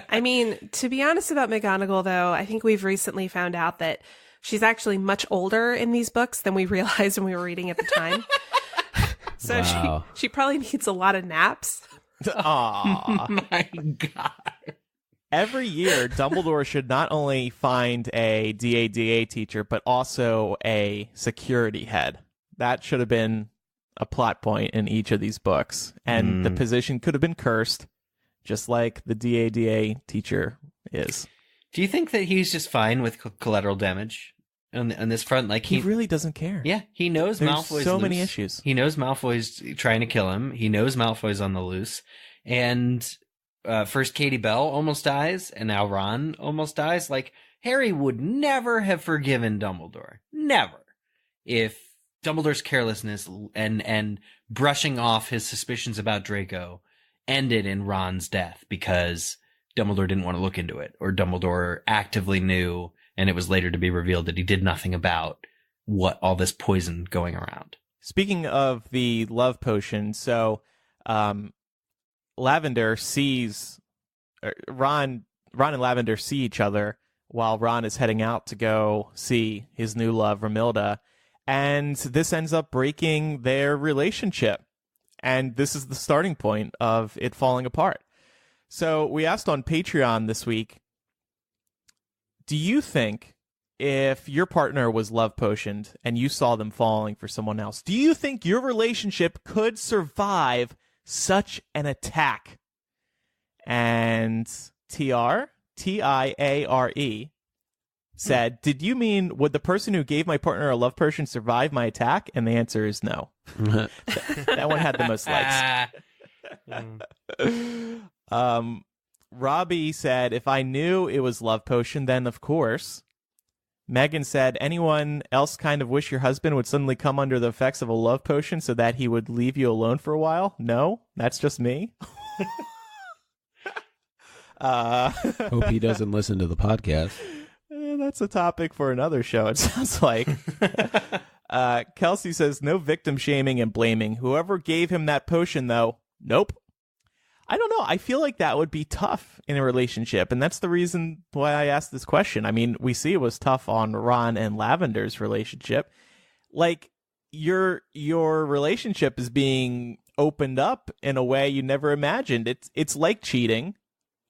I mean, to be honest about McGonagall, though, I think we've recently found out that she's actually much older in these books than we realized when we were reading at the time. So Wow. she probably needs a lot of naps. Aww. My God. Every year, Dumbledore should not only find a DADA teacher, but also a security head. That should have been a plot point in each of these books. And the position could have been cursed, just like the DADA teacher is. Do you think that he's just fine with collateral damage on this front? He really doesn't care. Yeah, he knows There's Malfoy's so loose. many issues. He knows Malfoy's trying to kill him. He knows Malfoy's on the loose. And first Katie Bell almost dies, and now Ron almost dies. Harry would never have forgiven Dumbledore. Never. If Dumbledore's carelessness and brushing off his suspicions about Draco ended in Ron's death because Dumbledore didn't want to look into it, or Dumbledore actively knew, and it was later to be revealed that he did nothing about what all this poison going around. Speaking of the love potion, so Lavender sees Ron and Lavender see each other while Ron is heading out to go see his new love, Romilda, and this ends up breaking their relationship. And this is the starting point of it falling apart. So we asked on Patreon this week, do you think if your partner was love potioned and you saw them falling for someone else, do you think your relationship could survive such an attack? And Tiare said, did you mean, would the person who gave my partner a love potion survive my attack? And the answer is no. That one had the most likes. Robbie said, if I knew it was love potion, then of course. Megan said, anyone else kind of wish your husband would suddenly come under the effects of a love potion so that he would leave you alone for a while? No, that's just me. Hope he doesn't listen to the podcast. That's a topic for another show, it sounds like. Kelsey says, no victim shaming and blaming. Whoever gave him that potion, though, nope. I don't know. I feel like that would be tough in a relationship, and that's the reason why I asked this question. I mean, we see it was tough on Ron and Lavender's relationship. Your relationship is being opened up in a way you never imagined. It's like cheating.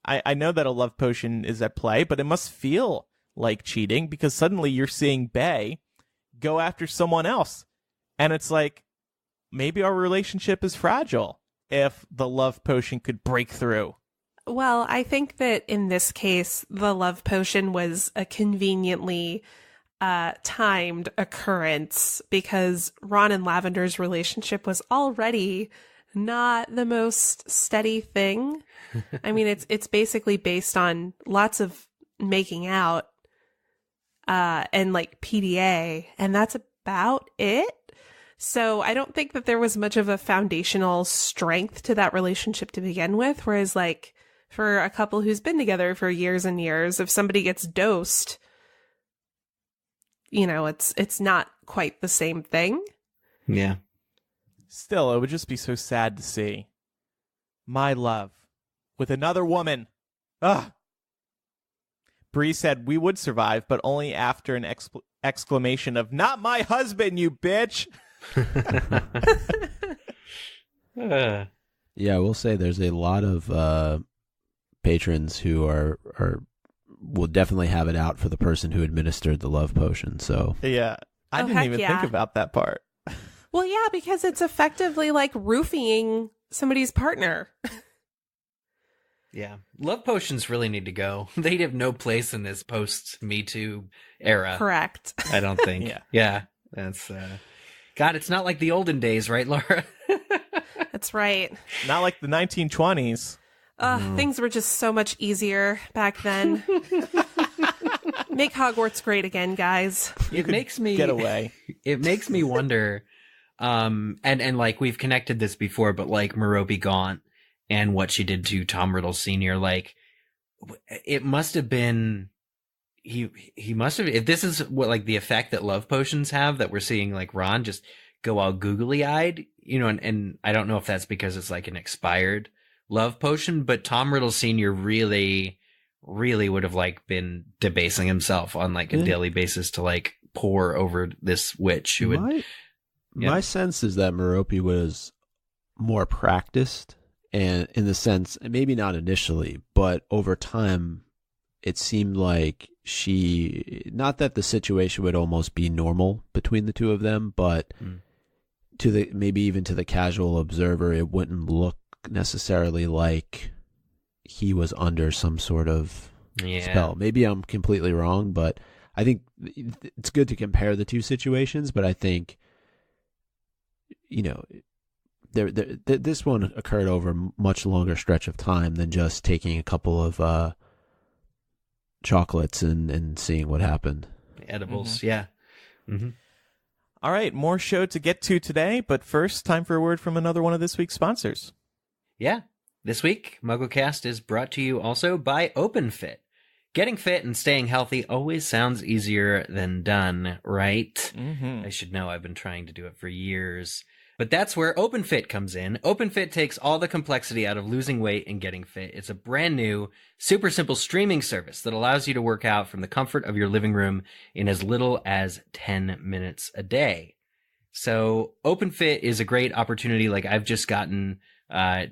I know that a love potion is at play, but it must feel like cheating because suddenly you're seeing Bae go after someone else. And it's like, maybe our relationship is fragile if the love potion could break through. Well, I think that in this case, the love potion was a conveniently timed occurrence because Ron and Lavender's relationship was already not the most steady thing. I mean, it's basically based on lots of making out and like PDA, and that's about it. So I don't think that there was much of a foundational strength to that relationship to begin with. Whereas like for a couple who's been together for years and years, if somebody gets dosed, you know, it's not quite the same thing. Yeah. Still, it would just be so sad to see my love with another woman. Ugh. Bree said we would survive, but only after an exclamation of, not my husband, you bitch. Yeah, I will say there's a lot of patrons who will definitely have it out for the person who administered the love potion. So Yeah. I didn't even think about that part. Well, yeah, because it's effectively like roofing somebody's partner. Yeah. Love potions really need to go. They'd have no place in this post-Me Too era. Correct. I don't think. Yeah. That's, God, it's not like the olden days, right, Laura? That's right. Not like the 1920s. Things were just so much easier back then. Make Hogwarts great again, guys. It makes me get away. It makes me wonder, and like we've connected this before, but like Merope Gaunt and what she did to Tom Riddle Sr., like it must have been he must have, if this is what like the effect that love potions have, that we're seeing like Ron just go all googly eyed, you know, and I don't know if that's because it's like an expired love potion, but Tom Riddle Sr. really would have like been debasing himself on like a daily basis to like pour over this witch who would. My sense is that Merope was more practiced, and in the sense, maybe not initially, but over time, it seemed like not that the situation would almost be normal between the two of them, but maybe even to the casual observer, it wouldn't look necessarily like he was under some sort of spell. Maybe I'm completely wrong, but I think it's good to compare the two situations. But I think, you know, this one occurred over a much longer stretch of time than just taking a couple of chocolates and seeing what happened. Edibles, yeah. Mm-hmm. All right, more show to get to today, but first, time for a word from another one of this week's sponsors. Yeah. This week, MuggleCast is brought to you also by OpenFit. Getting fit and staying healthy always sounds easier than done, right? Mm-hmm. I should know. I've been trying to do it for years. But that's where OpenFit comes in. OpenFit takes all the complexity out of losing weight and getting fit. It's a brand new, super simple streaming service that allows you to work out from the comfort of your living room in as little as 10 minutes a day. So OpenFit is a great opportunity. Like I've just gotten to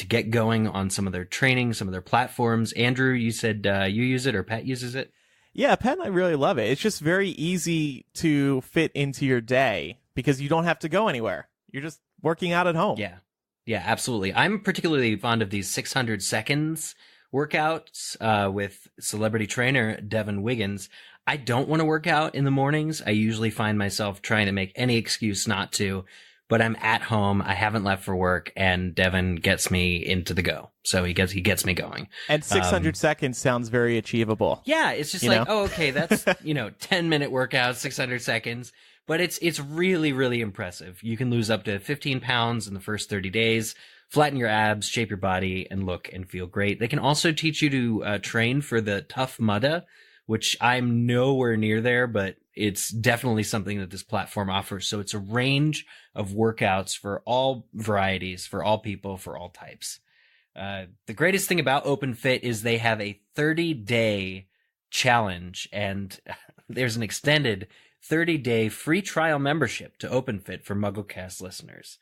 get going on some of their training, some of their platforms. Andrew, you said you use it, or Pat uses it? Yeah, Pat and I really love it. It's just very easy to fit into your day because you don't have to go anywhere. You're just working out at home. Yeah, absolutely. I'm particularly fond of these 600 seconds workouts with celebrity trainer Devin Wiggins. I don't want to work out in the mornings. I usually find myself trying to make any excuse not to, but I'm at home. I haven't left for work, and Devin gets me into the go. So he gets me going. And 600 seconds sounds very achievable. Yeah, it's just okay, that's 10-minute workout, 600 seconds. But it's really, really impressive. You can lose up to 15 pounds in the first 30 days, flatten your abs, shape your body, and look and feel great. They can also teach you to train for the Tough Mudda, which I'm nowhere near there, but it's definitely something that this platform offers. So it's a range of workouts for all varieties, for all people, for all types. The greatest thing about OpenFit is they have a 30-day challenge, and there's an extended 30-day free trial membership to OpenFit for MuggleCast listeners.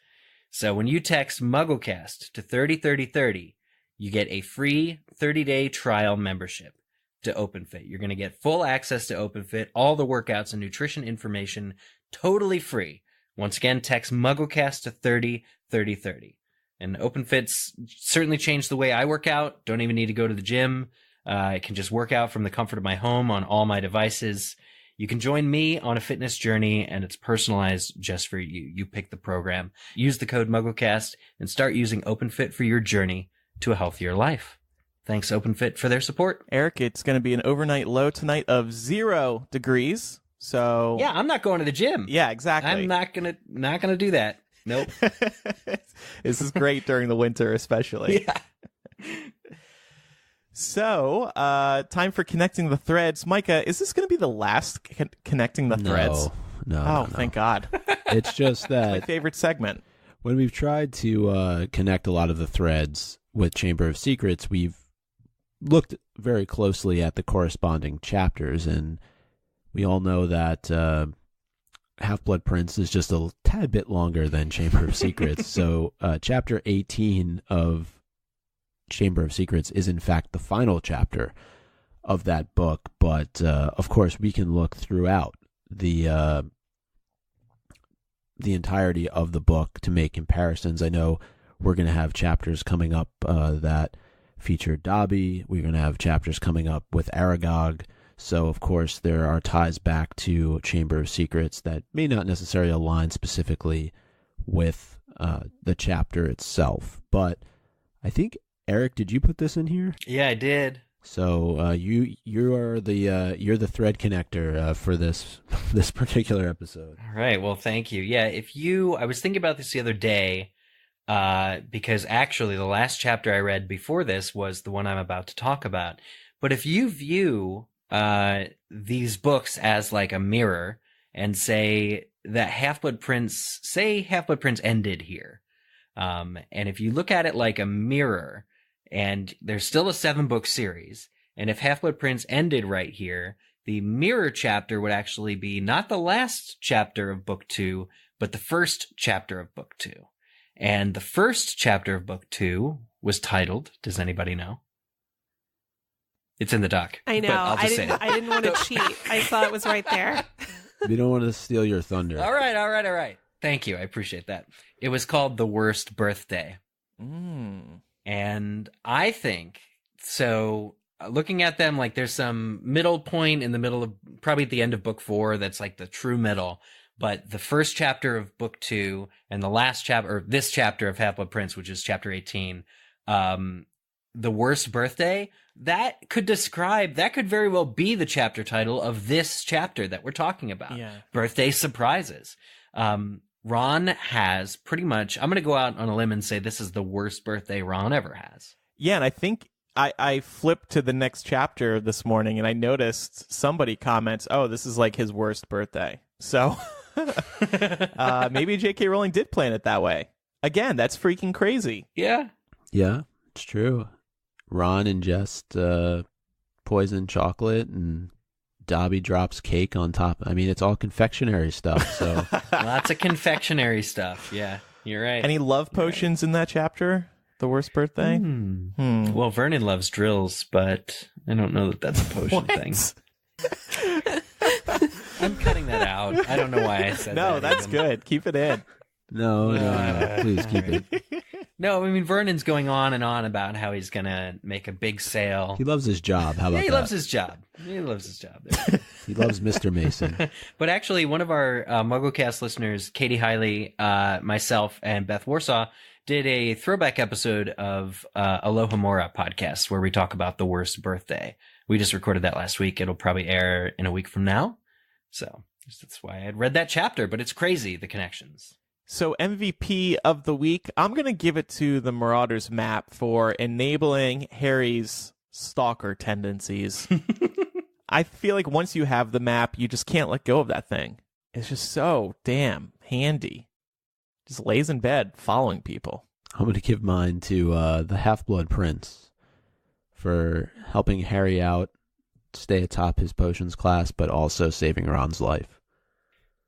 So when you text MuggleCast to 303030, you get a free 30-day trial membership to OpenFit. You're going to get full access to OpenFit, all the workouts and nutrition information, totally free. Once again, text MuggleCast to 303030. And OpenFit's certainly changed the way I work out. Don't even need to go to the gym. I can just work out from the comfort of my home on all my devices. You can join me on a fitness journey, and it's personalized just for you. You pick the program. Use the code MuggleCast and start using OpenFit for your journey to a healthier life. Thanks, OpenFit, for their support. Eric, it's going to be an overnight low tonight of 0 degrees. So yeah, I'm not going to the gym. Yeah, exactly. I'm not gonna do that. Nope. This is great during the winter, especially. Yeah. So, time for connecting the threads. Micah, is this going to be the last connecting the threads? No. Thank God. It's just that my favorite segment. When we've tried to connect a lot of the threads with Chamber of Secrets, we've looked very closely at the corresponding chapters, and we all know that Half-Blood Prince is just a tad bit longer than Chamber of Secrets. So chapter 18 of Chamber of Secrets is in fact the final chapter of that book. But of course, we can look throughout the entirety of the book to make comparisons. I know we're going to have chapters coming up that feature Dobby. We're going to have chapters coming up with Aragog. So, of course, there are ties back to Chamber of Secrets that may not necessarily align specifically with the chapter itself. But I think, Eric, did you put this in here? Yeah, I did. So you're the thread connector for this particular episode. All right. Well, thank you. Yeah, I was thinking about this the other day, because actually the last chapter I read before this was the one I'm about to talk about. But if you view these books as like a mirror and say that Half-Blood Prince ended here, and if you look at it like a mirror, and there's still a 7-book series, and if Half-Blood Prince ended right here, the mirror chapter would actually be not the last chapter of book 2, but the first chapter of book 2. And the first chapter of book 2 was titled, does anybody know? It's in the doc. I know. I didn't want to cheat. I saw it was right there. We don't want to steal your thunder. All right. Thank you. I appreciate that. It was called The Worst Birthday. And I think, so looking at them, like there's some middle point in the middle of, probably at the end of book 4, that's like the true middle. But the first chapter of book 2 and the last chapter, or this chapter of Half-Blood Prince, which is chapter 18, The Worst Birthday, that could very well be the chapter title of this chapter that we're talking about. Yeah. Birthday Surprises. Ron has pretty much, I'm going to go out on a limb and say this is the worst birthday Ron ever has. Yeah, and I think I flipped to the next chapter this morning and I noticed somebody comments, oh, this is like his worst birthday. So maybe J.K. Rowling did plan it that way. Again, that's freaking crazy. Yeah. Yeah, it's true. Ron ingests poison chocolate and Dobby drops cake on top. I mean, it's all confectionery stuff. So lots of confectionery stuff. Yeah, you're right. Any love potions in that chapter? The worst birthday? Well, Vernon loves drills, but I don't know that that's a potion thing. I'm cutting that out. I don't know why I said that. No, that's good. Keep it in. No, please keep it. No, I mean, Vernon's going on and on about how he's going to make a big sale. He loves his job. How about that? He loves his job. He loves Mr. Mason. But actually, one of our MuggleCast listeners, Katie Hiley, myself, and Beth Warsaw, did a throwback episode of Aloha Mora podcast where we talk about the worst birthday. We just recorded that last week. It'll probably air in a week from now. So that's why I had read that chapter, but it's crazy, the connections. So MVP of the week, I'm going to give it to the Marauders map for enabling Harry's stalker tendencies. I feel like once you have the map, you just can't let go of that thing. It's just so damn handy. Just lays in bed following people. I'm going to give mine to the Half-Blood Prince for helping Harry out, stay atop his potions class, but also saving Ron's life.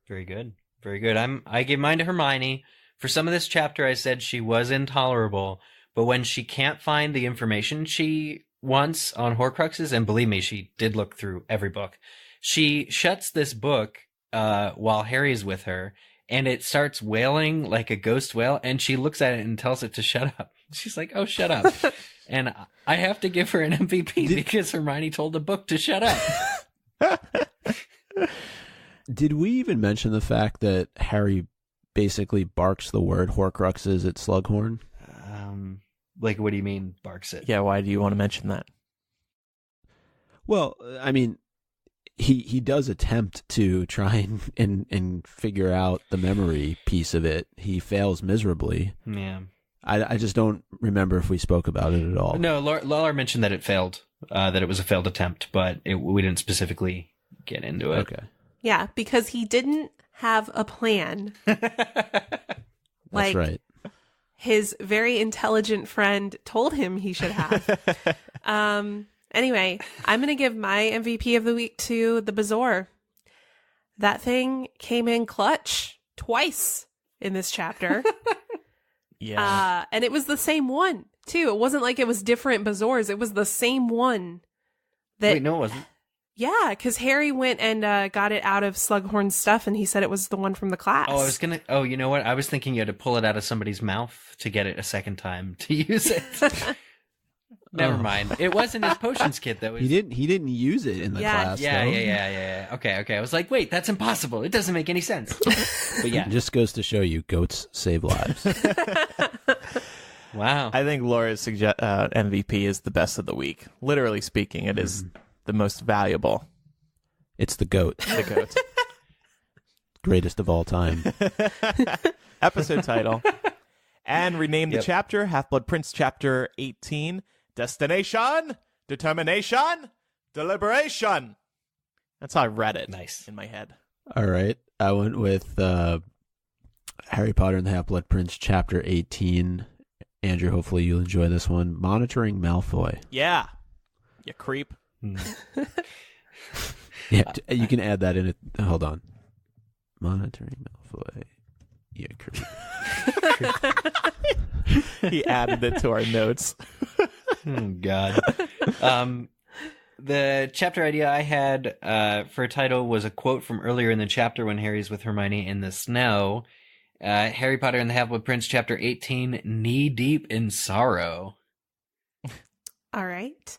Very good. Very good. I gave mine to Hermione. For some of this chapter, I said she was intolerable, but when she can't find the information she wants on Horcruxes, and believe me, she did look through every book, she shuts this book while Harry's with her, and it starts wailing like a ghost whale, and she looks at it and tells it to shut up. She's like, oh, shut up. And I have to give her an MVP because Hermione told the book to shut up. Did we even mention the fact that Harry basically barks the word Horcruxes at Slughorn? Like, what do you mean, barks it? Yeah, why do you want to mention that? Well, I mean, he does attempt to try and figure out the memory piece of it. He fails miserably. Yeah. I just don't remember if we spoke about it at all. No, Lawler mentioned that it failed, that it was a failed attempt, but we didn't specifically get into it. Okay. Yeah, because he didn't have a plan. That's right. His very intelligent friend told him he should have. Anyway, I'm going to give my MVP of the week to the Bazaar. That thing came in clutch twice in this chapter. Yeah. And it was the same one. too. It wasn't like it was different Bazours. It was the same one. Wait, no, it wasn't. Yeah, because Harry went and got it out of Slughorn's stuff, and he said it was the one from the class. Oh, you know what? I was thinking you had to pull it out of somebody's mouth to get it a second time to use it. Never mind. It was in his potions kit, though. He didn't use it in the class. Yeah. Okay. I was like, wait, that's impossible. It doesn't make any sense. But yeah, it just goes to show you goats save lives. Wow. I think Laura's MVP is the best of the week. Literally speaking, it is the most valuable. It's the goat. The goat. Greatest of all time. Episode title. And rename the chapter, Half-Blood Prince Chapter 18. Destination, determination, deliberation. That's how I read it. Nice. In my head. All right. I went with Harry Potter and the Half-Blood Prince Chapter 18. Andrew, hopefully you'll enjoy this one. Monitoring Malfoy. Yeah. You creep. Yeah, you can add that in it. Hold on. Monitoring Malfoy. You creep. He added it to our notes. Oh, God. The chapter idea I had for a title was a quote from earlier in the chapter when Harry's with Hermione in the snow. Harry Potter and the Half-Blood Prince, Chapter 18, Knee Deep in Sorrow. All right.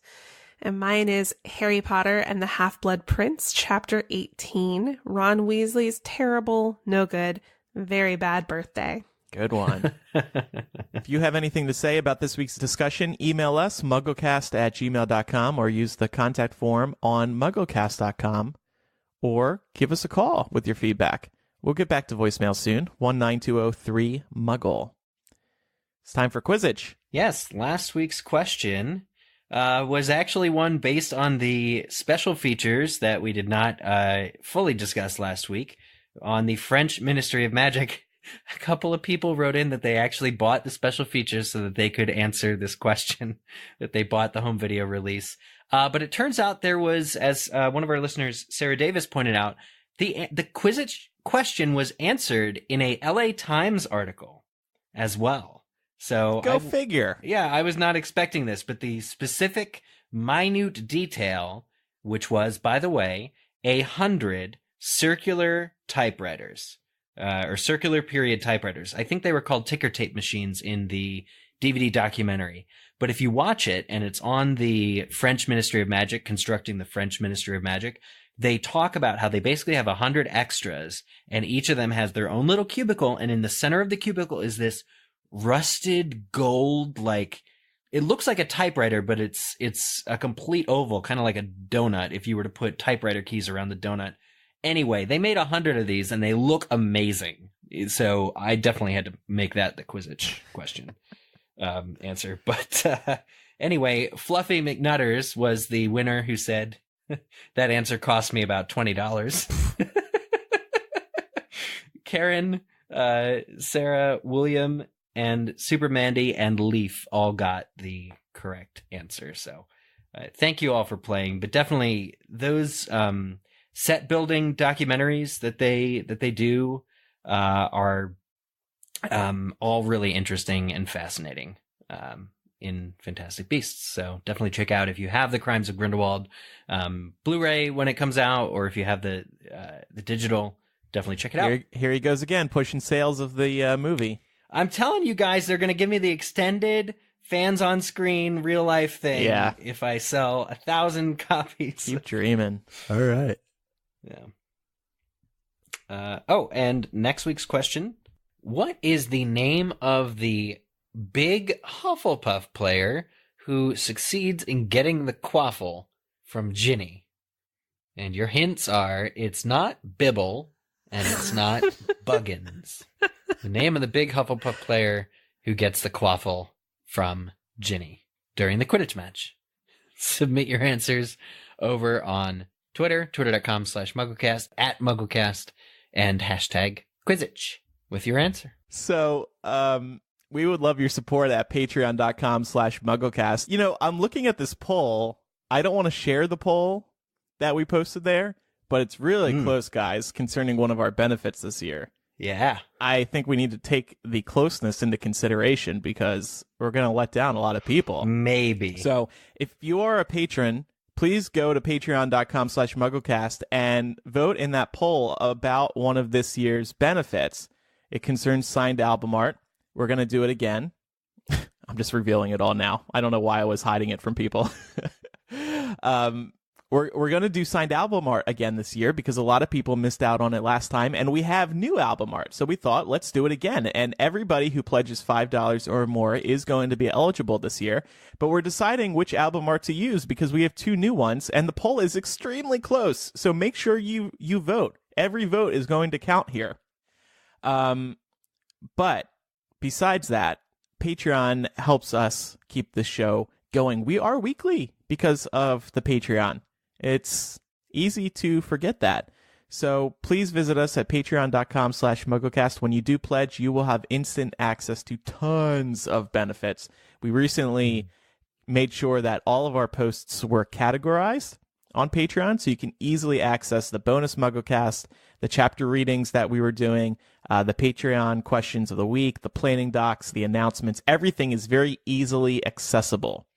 And mine is Harry Potter and the Half-Blood Prince, Chapter 18, Ron Weasley's terrible, no good, very bad birthday. Good one. If you have anything to say about this week's discussion, email us, mugglecast@gmail.com, or use the contact form on mugglecast.com, or give us a call with your feedback. We'll get back to voicemail soon, 19203-MUGGLE. It's time for Quizzitch. Yes, last week's question was actually one based on the special features that we did not fully discuss last week on the French Ministry of Magic. A couple of people wrote in that they actually bought the special features so that they could answer this question, that they bought the home video release. But it turns out there was, as one of our listeners, Sarah Davis, pointed out, the Quizzitch question was answered in a LA Times article as well. So Go figure. Yeah, I was not expecting this, but the specific minute detail, which was, by the way, 100 circular typewriters. Or circular period typewriters. I think they were called ticker tape machines in the DVD documentary. But if you watch it, and it's on the French Ministry of Magic, Constructing the French Ministry of Magic, they talk about how they basically have 100 extras, and each of them has their own little cubicle, and in the center of the cubicle is this rusted gold, like, it looks like a typewriter, but it's a complete oval, kind of like a donut, if you were to put typewriter keys around the donut. Anyway, they made 100 of these, and they look amazing. So I definitely had to make that the Quizzitch question answer. But anyway, Fluffy McNutters was the winner who said, that answer cost me about $20. Karen, Sarah, William, and Super Mandy, and Leaf all got the correct answer. So thank you all for playing. But definitely those... set building documentaries that they do are all really interesting and fascinating in Fantastic Beasts. So definitely check out if you have the Crimes of Grindelwald Blu-ray when it comes out, or if you have the digital, definitely check it out. Here he goes again, pushing sales of the movie. I'm telling you guys, they're going to give me the extended fans on screen real life thing. Yeah. If I sell 1,000 copies. Keep dreaming. All right. Yeah. And next week's question. What is the name of the big Hufflepuff player who succeeds in getting the quaffle from Ginny? And your hints are, it's not Bibble, and it's not Buggins. The name of the big Hufflepuff player who gets the quaffle from Ginny during the Quidditch match. Submit your answers over on Twitter, twitter.com/MuggleCast, @MuggleCast, and hashtag Quizzitch with your answer. So, we would love your support at patreon.com/MuggleCast. You know, I'm looking at this poll. I don't want to share the poll that we posted there, but it's really close, guys, concerning one of our benefits this year. Yeah. I think we need to take the closeness into consideration because we're going to let down a lot of people. Maybe. So if you are a patron, please go to patreon.com/MuggleCast and vote in that poll about one of this year's benefits. It concerns signed album art. We're going to do it again. I'm just revealing it all now. I don't know why I was hiding it from people. We're going to do signed album art again this year because a lot of people missed out on it last time, and we have new album art. So we thought, let's do it again. And everybody who pledges $5 or more is going to be eligible this year. But we're deciding which album art to use because we have 2 new ones, and the poll is extremely close. So make sure you vote. Every vote is going to count here. But besides that, Patreon helps us keep this show going. We are weekly because of the Patreon. It's easy to forget that. So please visit us at patreon.com/MuggleCast. When you do pledge, you will have instant access to tons of benefits. We recently made sure that all of our posts were categorized on Patreon, so you can easily access the bonus MuggleCast, the chapter readings that we were doing, the Patreon questions of the week, the planning docs, the announcements. Everything is very easily accessible.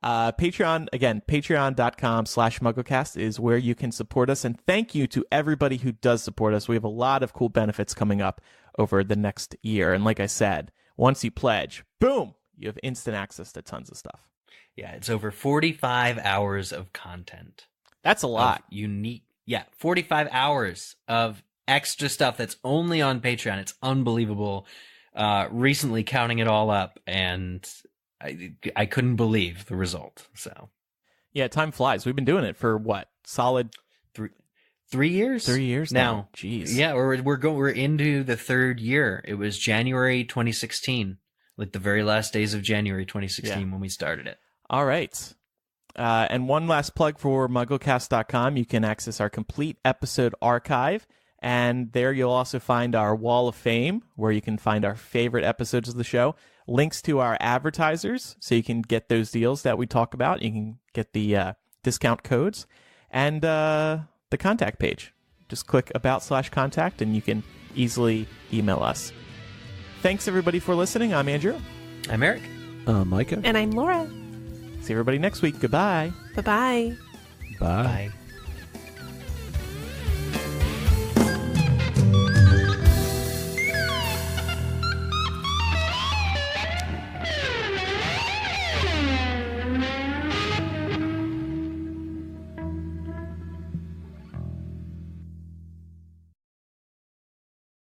Patreon, again, patreon.com/MuggleCast is where you can support us. And thank you to everybody who does support us. We have a lot of cool benefits coming up over the next year. And like I said, once you pledge, boom, you have instant access to tons of stuff. Yeah, it's over 45 hours of content. That's a lot. Unique. Yeah, 45 hours of extra stuff that's only on Patreon. It's unbelievable. Recently counting it all up, and I couldn't believe the result. So, yeah, time flies. We've been doing it for what? Solid 3 years. 3 years now. Jeez. Yeah, we're into the 3rd year. It was January 2016, like the very last days of January 2016 when we started it. All right. And one last plug for MuggleCast.com. You can access our complete episode archive. And there you'll also find our Wall of Fame, where you can find our favorite episodes of the show. Links to our advertisers, so you can get those deals that we talk about. You can get the discount codes. And the contact page. Just click about/contact, and you can easily email us. Thanks, everybody, for listening. I'm Andrew. I'm Eric. Micah. And I'm Laura. See everybody next week. Goodbye. Bye-bye. Bye. Bye.